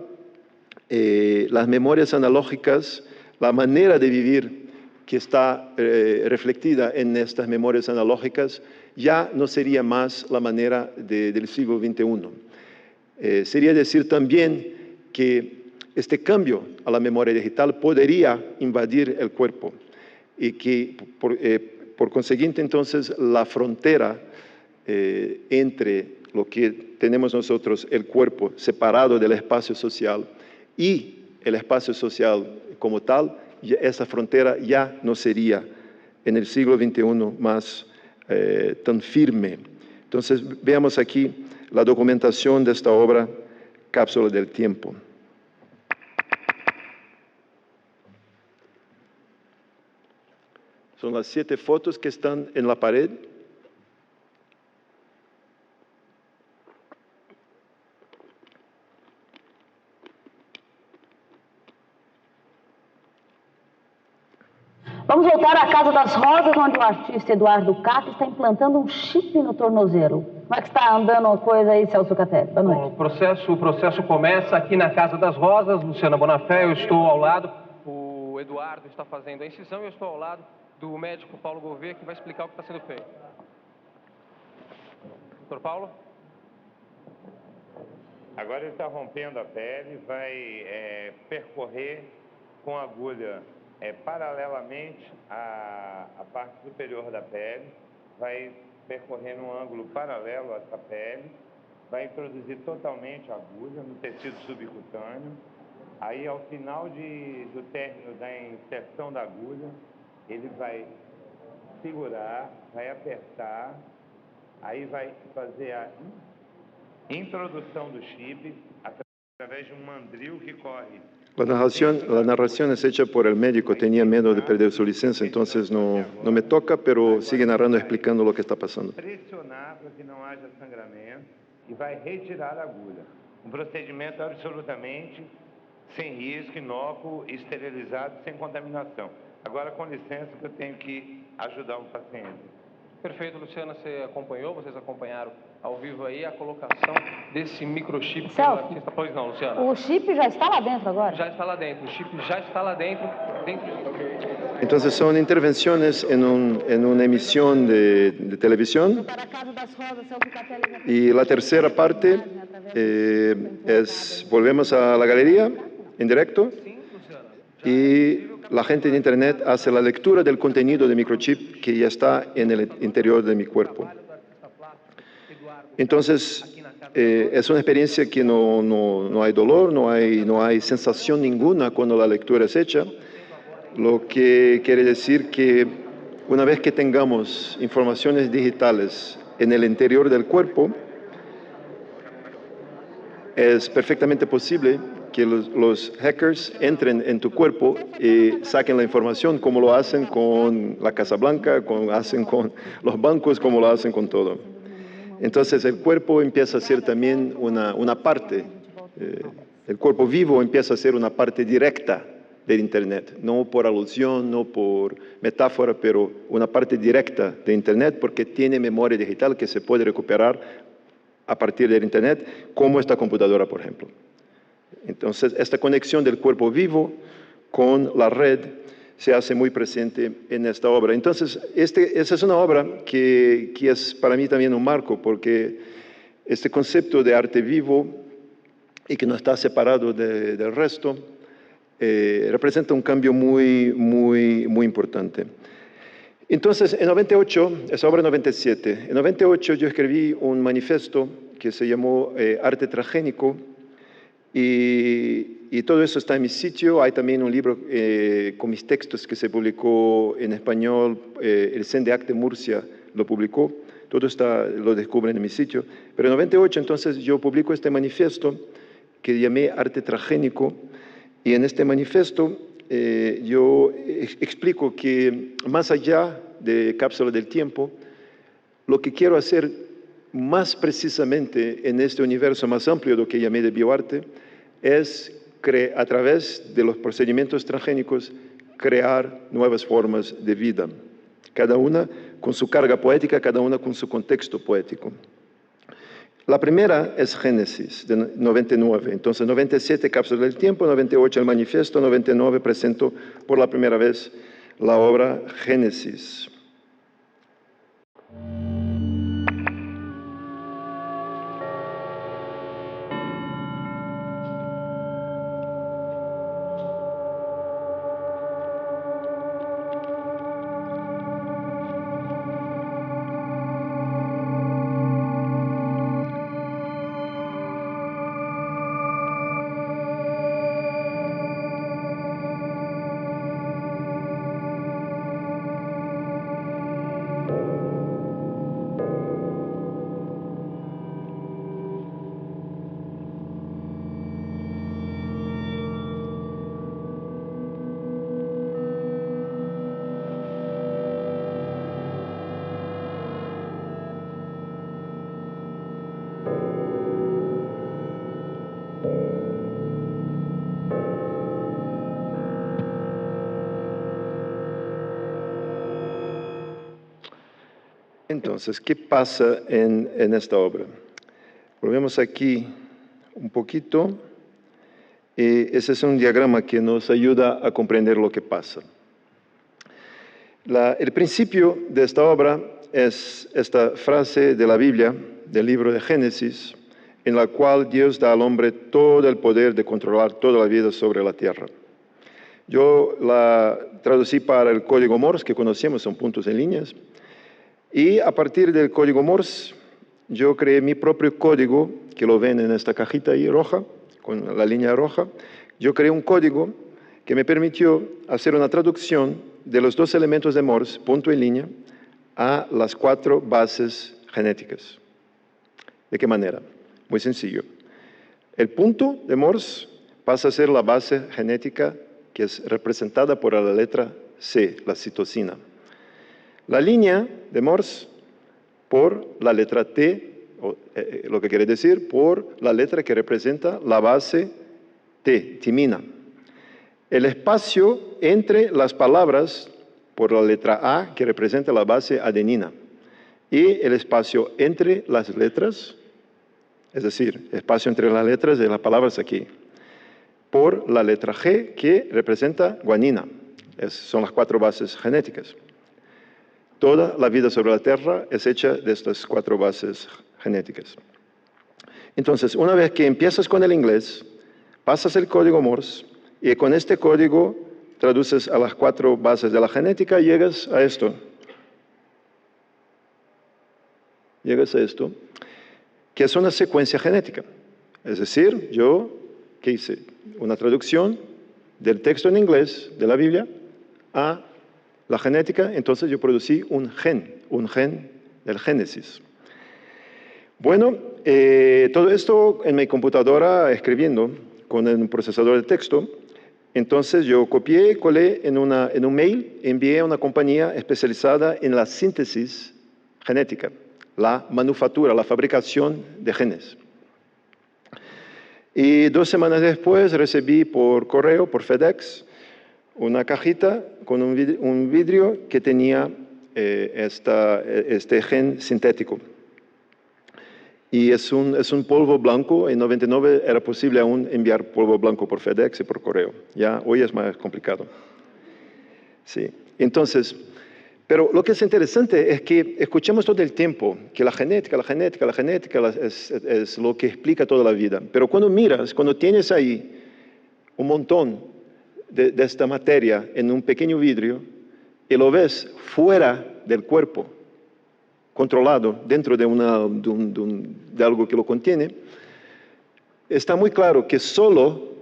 las memorias analógicas, la manera de vivir que está reflectida en estas memorias analógicas, ya no sería más la manera del siglo XXI. Sería decir también que este cambio a la memoria digital podría invadir el cuerpo y que por consiguiente entonces la frontera entre lo que tenemos nosotros, el cuerpo separado del espacio social y el espacio social como tal, esa frontera ya no sería en el siglo XXI más tan firme. Entonces veamos aquí la documentación de esta obra, Cápsula del Tiempo. Son las 7 fotos que están en la pared. Vamos voltar à Casa das Rosas, onde o artista Eduardo Cato está implantando chip no tornozelo. Como é que está andando a coisa aí, Celso Catelli? Boa noite. Bom, o processo começa aqui na Casa das Rosas. Luciana Bonafé, eu estou ao lado. O Eduardo está fazendo a incisão e eu estou ao lado do médico Paulo Gouveia, que vai explicar o que está sendo feito. Doutor Paulo? Agora ele está rompendo a pele, vai percorrer com a agulha paralelamente à parte superior da pele, vai percorrer num ângulo paralelo a essa pele, vai introduzir totalmente a agulha no tecido subcutâneo. Aí, ao final do término da inserção da agulha, ele vai segurar, vai apertar, aí vai fazer a introdução do chip através de um mandril que corre. La narración es hecha por el médico, tenía miedo de perder su licencia, entonces no me toca, pero sigue narrando, explicando lo que está pasando. Pressionar para que não haja sangramento e vai retirar a agulha. Um procedimento absolutamente sem risco, inócuo, esterilizado, sem contaminação. Agora, com licença, que eu tenho que ajudar o paciente. Perfeito, Luciana, vocês acompanharam ao vivo aí a colocação desse microchip pelo Celso, artista. Pois não, Luciana? O chip já está lá dentro agora? Já está lá dentro, o chip já está lá dentro. Entonces son intervenciones en una emisión de televisión. Para a Casa das Rosas, Celso Catelli. Y la tercera parte volvemos a la galería en directo y la gente de internet hace la lectura del contenido de microchip que ya está en el interior de mi cuerpo. Entonces, es una experiencia que no hay dolor, no hay sensación ninguna cuando la lectura es hecha, lo que quiere decir que una vez que tengamos informaciones digitales en el interior del cuerpo, es perfectamente posible que los hackers entren en tu cuerpo y saquen la información, como lo hacen con la Casa Blanca, como lo hacen con los bancos, como lo hacen con todo. Entonces el cuerpo empieza a ser también una parte, el cuerpo vivo empieza a ser una parte directa del Internet, no por alusión, no por metáfora, pero una parte directa de Internet porque tiene memoria digital que se puede recuperar a partir del Internet, como esta computadora, por ejemplo. Entonces, esta conexión del cuerpo vivo con la red se hace muy presente en esta obra. Entonces, esa es una obra que es para mí también un marco, porque este concepto de arte vivo y que no está separado del resto, representa un cambio muy importante. Entonces, en 98, esa obra en 97, en 98 yo escribí un manifiesto que se llamó Arte Transgénico, y todo eso está en mi sitio. Hay también un libro con mis textos que se publicó en español, el CENDEAC de Murcia lo publicó, todo lo descubren en mi sitio. Pero en 98 entonces yo publico este manifiesto que llamé Arte Transgénico, y en este manifiesto yo explico que más allá de Cápsula del Tiempo, lo que quiero hacer más precisamente en este universo más amplio, lo que llamé de bioarte, es a través de los procedimientos transgénicos, crear nuevas formas de vida, cada una con su carga poética, cada una con su contexto poético. La primera es Génesis, de 99. Entonces, 97, Cápsula del Tiempo, 98, el Manifiesto, 99, presento por la primera vez la obra Génesis. Entonces, ¿qué pasa en esta obra? Volvemos aquí un poquito. Ese es un diagrama que nos ayuda a comprender lo que pasa. El principio de esta obra es esta frase de la Biblia, del libro de Génesis, en la cual Dios da al hombre todo el poder de controlar toda la vida sobre la tierra. Yo la traducí para el código Morse, que conocemos, son puntos en líneas. Y a partir del código Morse, yo creé mi propio código, que lo ven en esta cajita ahí roja, con la línea roja. Yo creé un código que me permitió hacer una traducción de los dos elementos de Morse, punto y línea, a las 4 bases genéticas. ¿De qué manera? Muy sencillo. El punto de Morse pasa a ser la base genética que es representada por la letra C, la citosina. La línea de Morse por la letra T, lo que quiere decir por la letra que representa la base T, timina. El espacio entre las palabras por la letra A, que representa la base adenina. Y el espacio entre las letras, es decir, espacio entre las letras de las palabras aquí, por la letra G, que representa guanina. Son las 4 bases genéticas. Toda la vida sobre la Tierra es hecha de estas 4 bases genéticas. Entonces, una vez que empiezas con el inglés, pasas el código Morse y con este código traduces a las 4 bases de la genética y llegas a esto. Llegas a esto, que es una secuencia genética. Es decir, yo, ¿qué hice? Una traducción del texto en inglés de la Biblia a la genética, entonces yo producí un gen del Génesis. Bueno, todo esto en mi computadora escribiendo con un procesador de texto, entonces yo copié, colé en un mail, envié a una compañía especializada en la síntesis genética, la manufactura, la fabricación de genes. Y 2 semanas después recibí por correo, por FedEx, una cajita con un vidrio que tenía este gen sintético. Y es un polvo blanco. En 99 era posible aún enviar polvo blanco por FedEx y por correo. Ya hoy es más complicado. Sí. Entonces, pero lo que es interesante es que escuchamos todo el tiempo que la genética es lo que explica toda la vida. Pero cuando miras, cuando tienes ahí un montón de esta materia en un pequeño vidrio y lo ves fuera del cuerpo, controlado dentro de algo que lo contiene, está muy claro que solo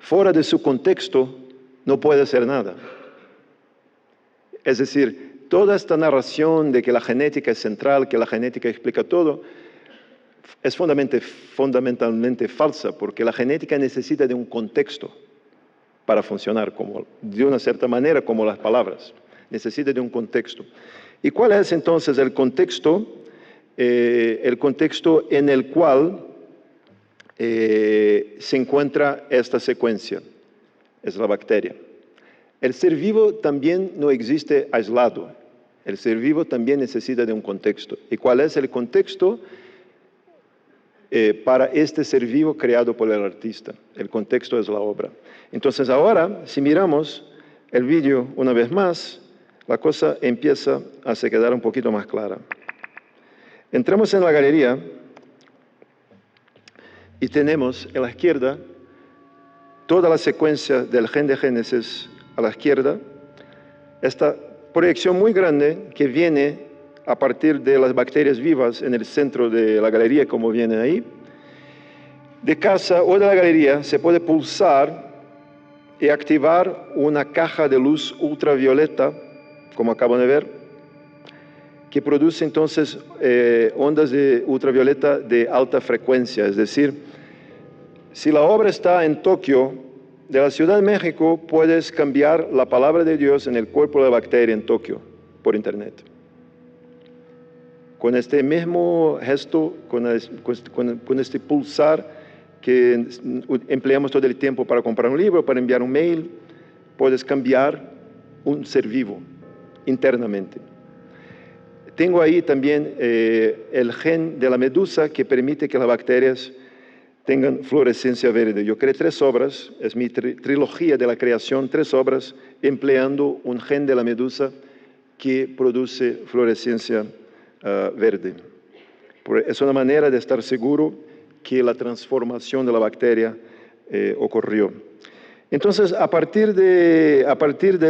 fuera de su contexto no puede hacer nada. Es decir, toda esta narración de que la genética es central, que la genética explica todo, es fundamentalmente falsa, porque la genética necesita de un contexto para funcionar, de una cierta manera, como las palabras. Necesita de un contexto. ¿Y cuál es entonces el contexto? El contexto en el cual se encuentra esta secuencia, es la bacteria. El ser vivo también no existe aislado, el ser vivo también necesita de un contexto. ¿Y cuál es el contexto para este ser vivo creado por el artista? El contexto es la obra. Entonces ahora, si miramos el vídeo una vez más, la cosa empieza a se quedar un poquito más clara. Entramos en la galería y tenemos en la izquierda toda la secuencia del gen de Génesis a la izquierda, esta proyección muy grande que viene a partir de las bacterias vivas en el centro de la galería, como viene ahí. De casa o de la galería se puede pulsar y activar una caja de luz ultravioleta, como acaban de ver, que produce entonces ondas de ultravioleta de alta frecuencia. Es decir, si la obra está en Tokio, de la Ciudad de México puedes cambiar la palabra de Dios en el cuerpo de la bacteria en Tokio por internet. Con este mismo gesto, con este pulsar que empleamos todo el tiempo para comprar un libro, para enviar un mail, puedes cambiar un ser vivo internamente. Tengo ahí también el gen de la medusa que permite que las bacterias tengan fluorescencia verde. Yo creé 3 obras, es mi trilogía de la creación, 3 obras empleando un gen de la medusa que produce fluorescencia verde. Es una manera de estar seguro que la transformación de la bacteria ocurrió. Entonces, a partir de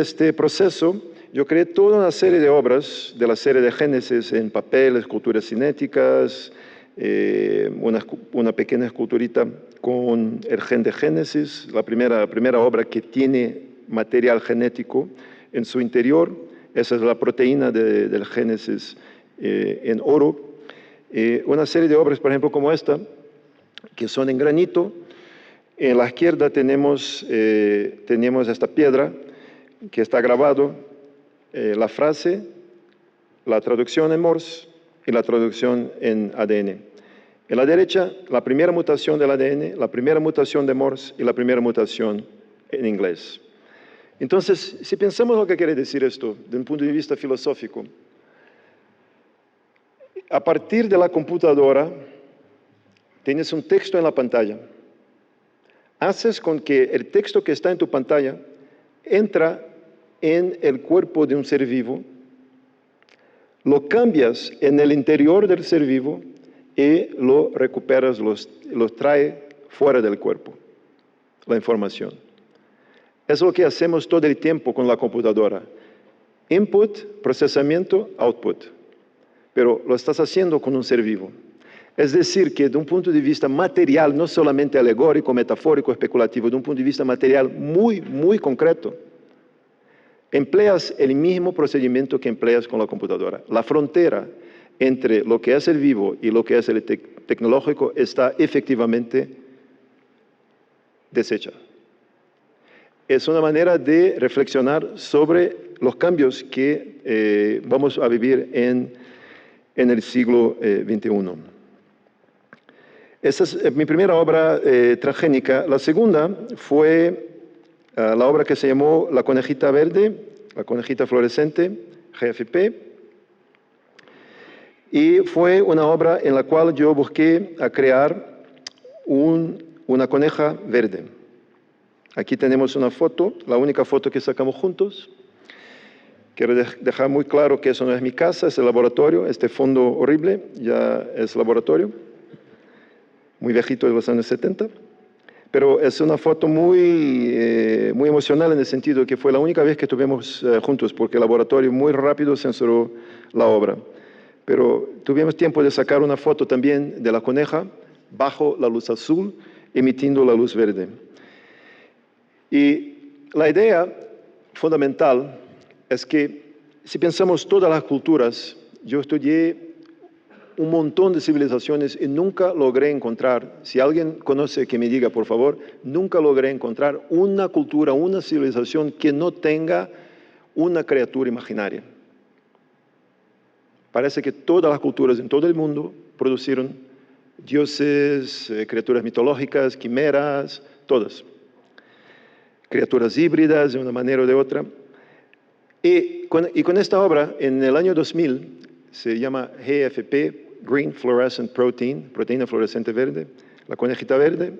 este proceso, yo creé toda una serie de obras de la serie de Génesis en papel, esculturas cinéticas, una pequeña esculturita con el gen de Génesis, la primera obra que tiene material genético en su interior. Esa es la proteína del Génesis en oro. Una serie de obras, por ejemplo, como esta, que son en granito. En la izquierda tenemos esta piedra que está grabado la frase, la traducción en Morse y la traducción en ADN. En la derecha, la primera mutación del ADN, la primera mutación de Morse y la primera mutación en inglés. Entonces, si pensamos lo que quiere decir esto, desde un punto de vista filosófico, a partir de la computadora, tienes un texto en la pantalla. Haces con que el texto que está en tu pantalla entra en el cuerpo de un ser vivo, lo cambias en el interior del ser vivo y lo recuperas, lo trae fuera del cuerpo, la información. Es lo que hacemos todo el tiempo con la computadora. Input, procesamiento, output. Pero lo estás haciendo con un ser vivo. Es decir, que de un punto de vista material, no solamente alegórico, metafórico, especulativo, de un punto de vista material muy, muy concreto, empleas el mismo procedimiento que empleas con la computadora. La frontera entre lo que es el vivo y lo que es el tecnológico está efectivamente deshecha. Es una manera de reflexionar sobre los cambios que vamos a vivir en el siglo XXI. Esa es mi primera obra transgénica. La segunda fue la obra que se llamó La conejita verde, la conejita fluorescente, GFP, y fue una obra en la cual yo busqué a crear una coneja verde. Aquí tenemos una foto, la única foto que sacamos juntos. Quiero dejar muy claro que eso no es mi casa, es el laboratorio. Este fondo horrible ya es laboratorio, muy viejito de los años 70. Pero es una foto muy emocional en el sentido que fue la única vez que estuvimos juntos, porque el laboratorio muy rápido censuró la obra. Pero tuvimos tiempo de sacar una foto también de la coneja bajo la luz azul, emitiendo la luz verde. Y la idea fundamental es que si pensamos todas las culturas, yo estudié un montón de civilizaciones y nunca logré encontrar, si alguien conoce que me diga por favor, nunca logré encontrar una cultura, una civilización que no tenga una criatura imaginaria. Parece que todas las culturas en todo el mundo produjeron dioses, criaturas mitológicas, quimeras, todas. Criaturas híbridas de una manera o de otra. Y con esta obra, en el año 2000, se llama GFP, Green Fluorescent Protein, proteína fluorescente verde, la conejita verde.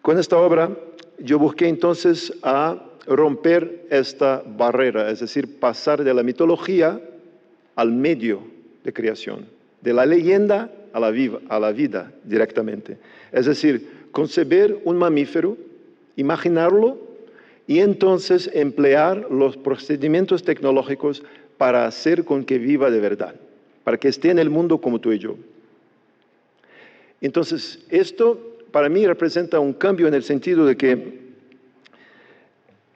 Con esta obra yo busqué entonces a romper esta barrera, es decir, pasar de la mitología al medio de creación, de la leyenda a la vida directamente. Es decir, concebir un mamífero, imaginarlo y entonces emplear los procedimientos tecnológicos para hacer con que viva de verdad, para que esté en el mundo como tú y yo. Entonces, esto para mí representa un cambio en el sentido de que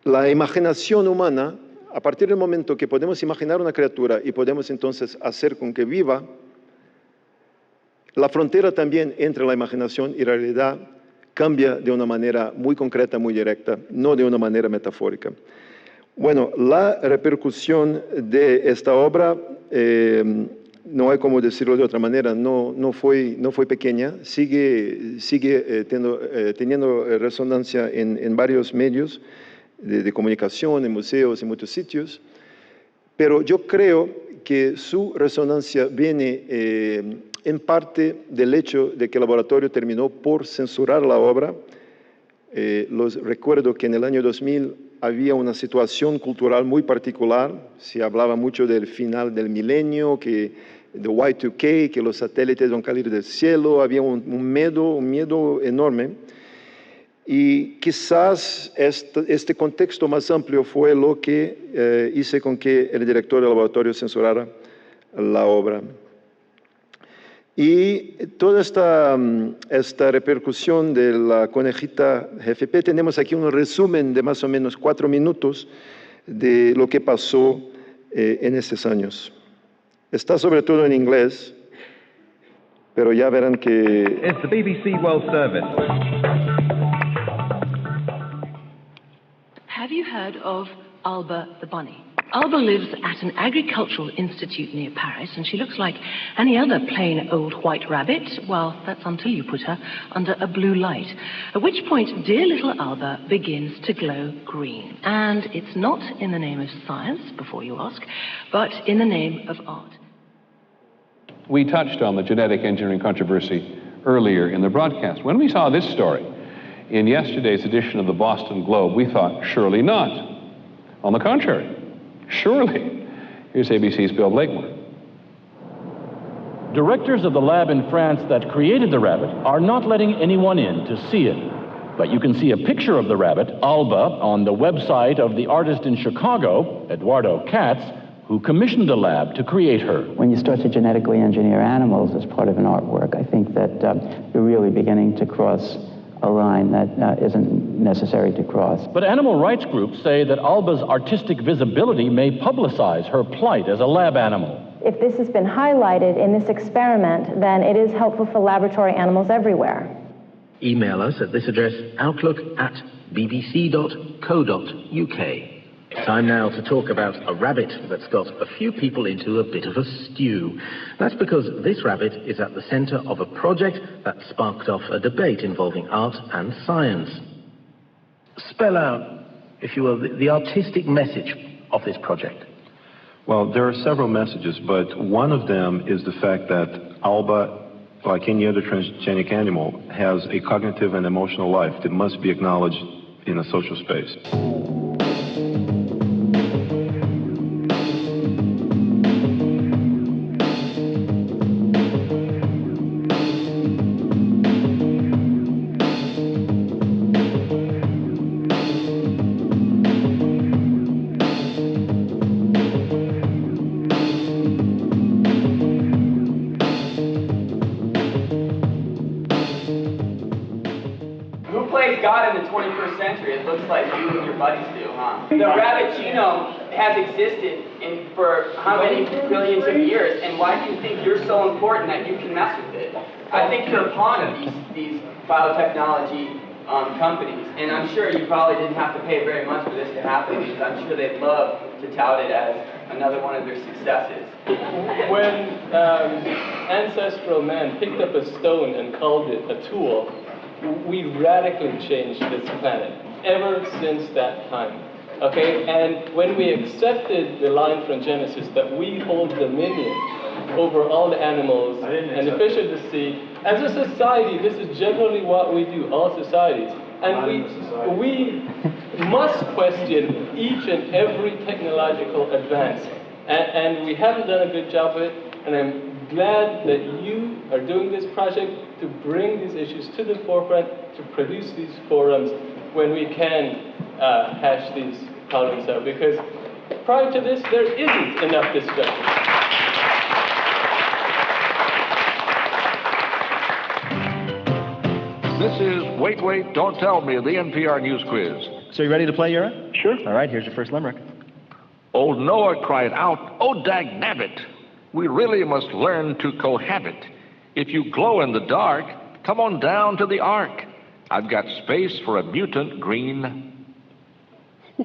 la imaginación humana, a partir del momento que podemos imaginar una criatura y podemos entonces hacer con que viva, la frontera también entre la imaginación y la realidad cambia de una manera muy concreta, muy directa, no de una manera metafórica. Bueno, la repercusión de esta obra, no hay como decirlo de otra manera, no fue pequeña, sigue teniendo resonancia en varios medios de comunicación, en museos, en muchos sitios, pero yo creo que su resonancia viene en parte del hecho de que el laboratorio terminó por censurar la obra. Recuerdo que en el año 2000 había una situación cultural muy particular, se hablaba mucho del final del milenio, de Y2K, que los satélites van a caer del cielo, había un miedo enorme. Y quizás este contexto más amplio fue lo que hizo con que el director del laboratorio censurara la obra. Y toda esta repercusión de la conejita GFP, tenemos aquí un resumen de más o menos 4 minutos de lo que pasó en estos años. Está sobre todo en inglés, pero ya verán que... It's the BBC World Service. Have you heard of Alba the bunny? Alba lives at an agricultural institute near Paris, and she looks like any other plain old white rabbit. Well, that's until you put her under a blue light, at which point dear little Alba begins to glow green. And it's not in the name of science, before you ask, but in the name of art. We touched on the genetic engineering controversy earlier in the broadcast. When we saw this story in yesterday's edition of the Boston Globe, we thought, surely not. On the contrary, surely. Here's ABC's Bill Blakemore. Directors of the lab in France that created the rabbit are not letting anyone in to see it. But you can see a picture of the rabbit, Alba, on the website of the artist in Chicago, Eduardo Katz, who commissioned the lab to create her. When you start to genetically engineer animals as part of an artwork, I think that you're really beginning to cross a line that isn't necessary to cross. But animal rights groups say that Alba's artistic visibility may publicize her plight as a lab animal. If this has been highlighted in this experiment, then it is helpful for laboratory animals everywhere. Email us at this address, outlook@bbc.co.uk. Time now to talk about a rabbit that's got a few people into a bit of a stew. That's because this rabbit is at the center of a project that sparked off a debate involving art and science. Spell out, if you will, the artistic message of this project. Well, there are several messages, but one of them is the fact that Alba, like any other transgenic animal, has a cognitive and emotional life that must be acknowledged in a social space. It looks like you and your buddies do, huh? The rabbit genome has existed for how many billions of years, and why do you think you're so important that you can mess with it? I think you're a pawn of these biotechnology companies, and I'm sure you probably didn't have to pay very much for this to happen, because I'm sure they'd love to tout it as another one of their successes. When ancestral man picked up a stone and called it a tool, we radically changed this planet ever since that time. Okay, and when we accepted the line from Genesis that we hold dominion over all the animals and the fish of the sea, as a society, this is generally what we do, all societies. And we must question each and every technological advance. And we haven't done a good job of it, and I'm glad that you are doing this project to bring these issues to the forefront, to produce these forums when we can hash these problems out, because prior to this, there isn't enough discussion. This is Wait, Wait, Don't Tell Me, the NPR News Quiz. So you ready to play, Yura? Sure. All right, here's your first limerick. Old Noah cried out, "Oh, dagnabbit, we really must learn to cohabit. If you glow in the dark, come on down to the ark. I've got space for a mutant green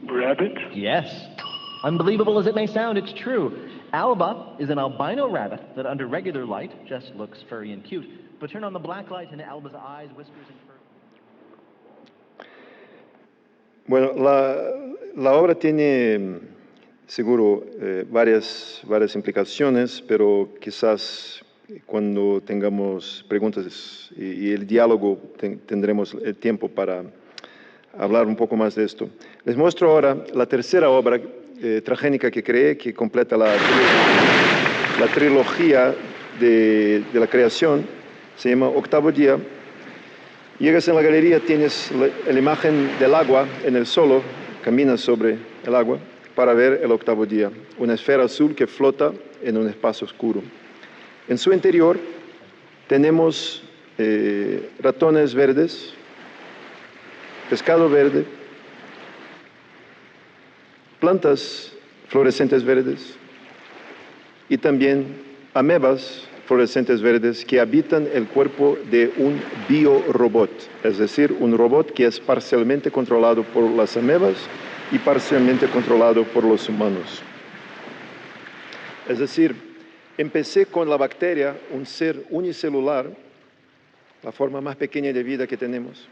rabbit? Yes. Unbelievable as it may sound, it's true. Alba is an albino rabbit that under regular light just looks furry and cute. But turn on the black light and Alba's eyes, whiskers, and fur. Bueno, la obra tiene seguro varias implicaciones, pero quizás cuando tengamos preguntas y el diálogo tendremos el tiempo para hablar un poco más de esto. Les muestro ahora la tercera obra transgénica que creé, que completa la trilogía de la creación. Se llama Octavo Día. Llegas en la galería, tienes la imagen del agua en el suelo, caminas sobre el agua para ver el octavo día, una esfera azul que flota en un espacio oscuro. En su interior tenemos ratones verdes, pescado verde, plantas fluorescentes verdes y también amebas fluorescentes verdes que habitan el cuerpo de un biorobot, es decir, un robot que es parcialmente controlado por las amebas y parcialmente controlado por los humanos. Es decir, empecé con la bacteria, un ser unicelular, la forma más pequeña de vida que tenemos.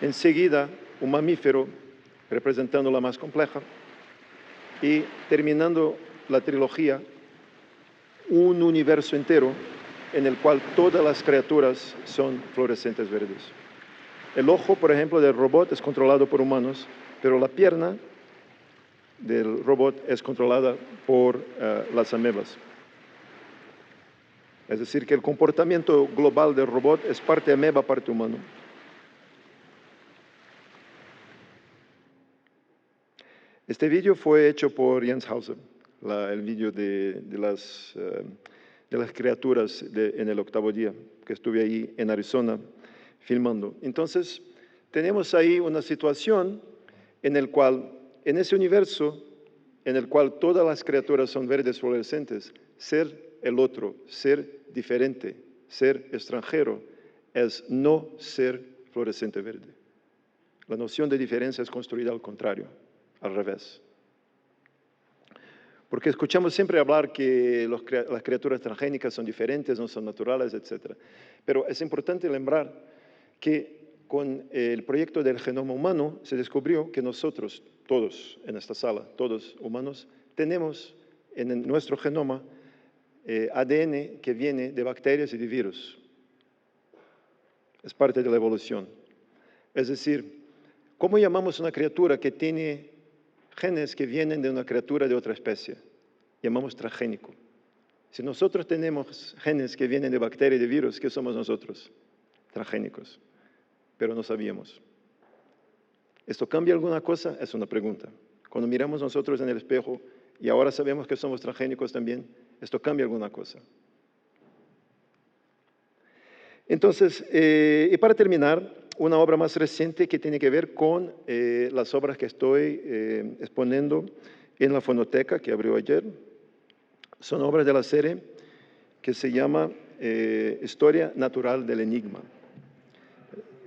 Enseguida, un mamífero, representando la más compleja, y terminando la trilogía, un universo entero en el cual todas las criaturas son fluorescentes verdes. El ojo, por ejemplo, del robot es controlado por humanos, pero la pierna del robot es controlada por las amebas. Es decir, que el comportamiento global del robot es parte ameba, parte humano. Este vídeo fue hecho por Jens Hauser. El vídeo de las criaturas en el octavo día, que estuve ahí en Arizona filmando. Entonces, tenemos ahí una situación en el cual, en ese universo, en el cual todas las criaturas son verdes fluorescentes, ser el otro, ser diferente, ser extranjero, es no ser fluorescente verde. La noción de diferencia es construida al contrario, al revés. Porque escuchamos siempre hablar que las criaturas transgénicas son diferentes, no son naturales, etc. Pero es importante lembrar que con el proyecto del genoma humano se descubrió que nosotros, todos en esta sala, todos humanos, tenemos en nuestro genoma ADN que viene de bacterias y de virus. Es parte de la evolución. Es decir, ¿cómo llamamos a una criatura que tiene genes que vienen de una criatura de otra especie? Llamamos transgénico. Si nosotros tenemos genes que vienen de bacterias y de virus, ¿qué somos nosotros? Transgénicos. Pero no sabíamos. ¿Esto cambia alguna cosa? Es una pregunta. Cuando miramos nosotros en el espejo y ahora sabemos que somos transgénicos también, ¿esto cambia alguna cosa? Entonces, y para terminar, una obra más reciente que tiene que ver con las obras que estoy exponiendo en la fonoteca que abrió ayer. Son obras de la serie que se llama Historia Natural del Enigma.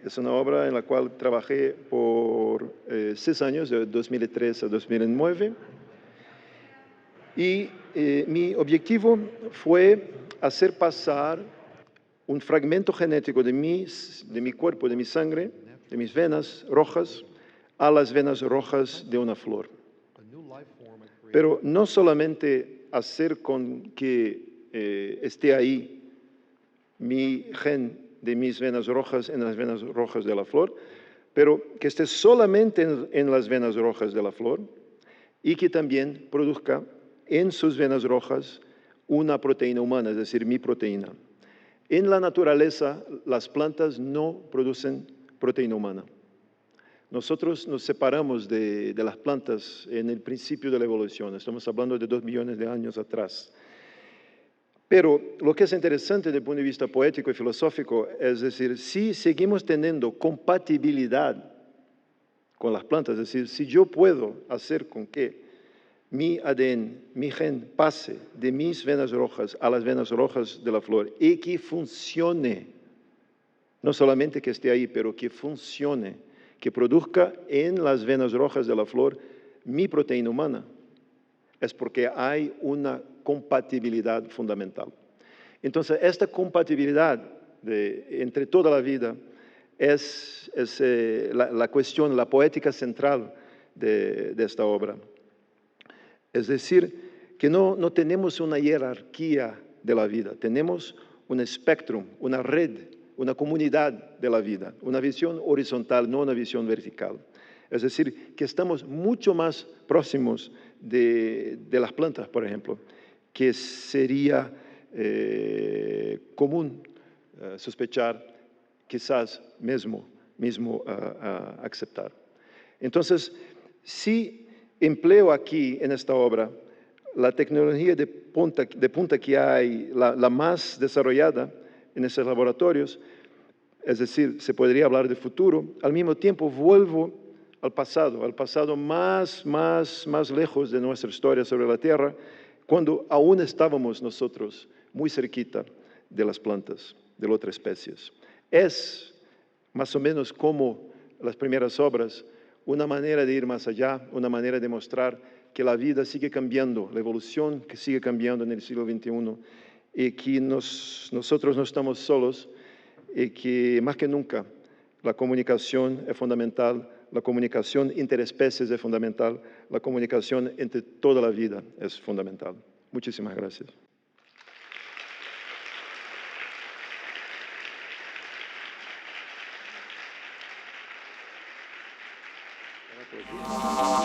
Es una obra en la cual trabajé por 6 años, de 2003 a 2009. Y mi objetivo fue hacer pasar un fragmento genético de mi cuerpo, de mi sangre, de mis venas rojas, a las venas rojas de una flor. Pero no solamente hacer con que esté ahí mi gen de mis venas rojas en las venas rojas de la flor, pero que esté solamente en las venas rojas de la flor y que también produzca en sus venas rojas una proteína humana, es decir, mi proteína. En la naturaleza, las plantas no producen proteína humana. Nosotros nos separamos de las plantas en el principio de la evolución. Estamos hablando de 2 millones de años atrás. Pero lo que es interesante desde el punto de vista poético y filosófico es decir, si seguimos teniendo compatibilidad con las plantas, es decir, si yo puedo hacer con que mi ADN, mi gen pase de mis venas rojas a las venas rojas de la flor y que funcione, no solamente que esté ahí, pero que funcione, que produzca en las venas rojas de la flor mi proteína humana, es porque hay una compatibilidad fundamental. Entonces, esta compatibilidad entre toda la vida es la cuestión, la poética central de esta obra. Es decir, que no tenemos una jerarquía de la vida, tenemos un espectro, una red, una comunidad de la vida, una visión horizontal, no una visión vertical. Es decir, que estamos mucho más próximos de las plantas, por ejemplo, que sería común sospechar, quizás mismo aceptar. Entonces, si empleo aquí en esta obra la tecnología de punta que hay, la más desarrollada en esos laboratorios, es decir, se podría hablar de futuro, al mismo tiempo vuelvo al pasado más lejos de nuestra historia sobre la Tierra, cuando aún estábamos nosotros muy cerquita de las plantas, de otras especies. Es más o menos como las primeras obras, una manera de ir más allá, una manera de mostrar que la vida sigue cambiando, la evolución que sigue cambiando en el siglo XXI y que nosotros no estamos solos y que más que nunca la comunicación es fundamental, la comunicación interespecies es fundamental, la comunicación entre toda la vida es fundamental. Muchísimas gracias. Thank you.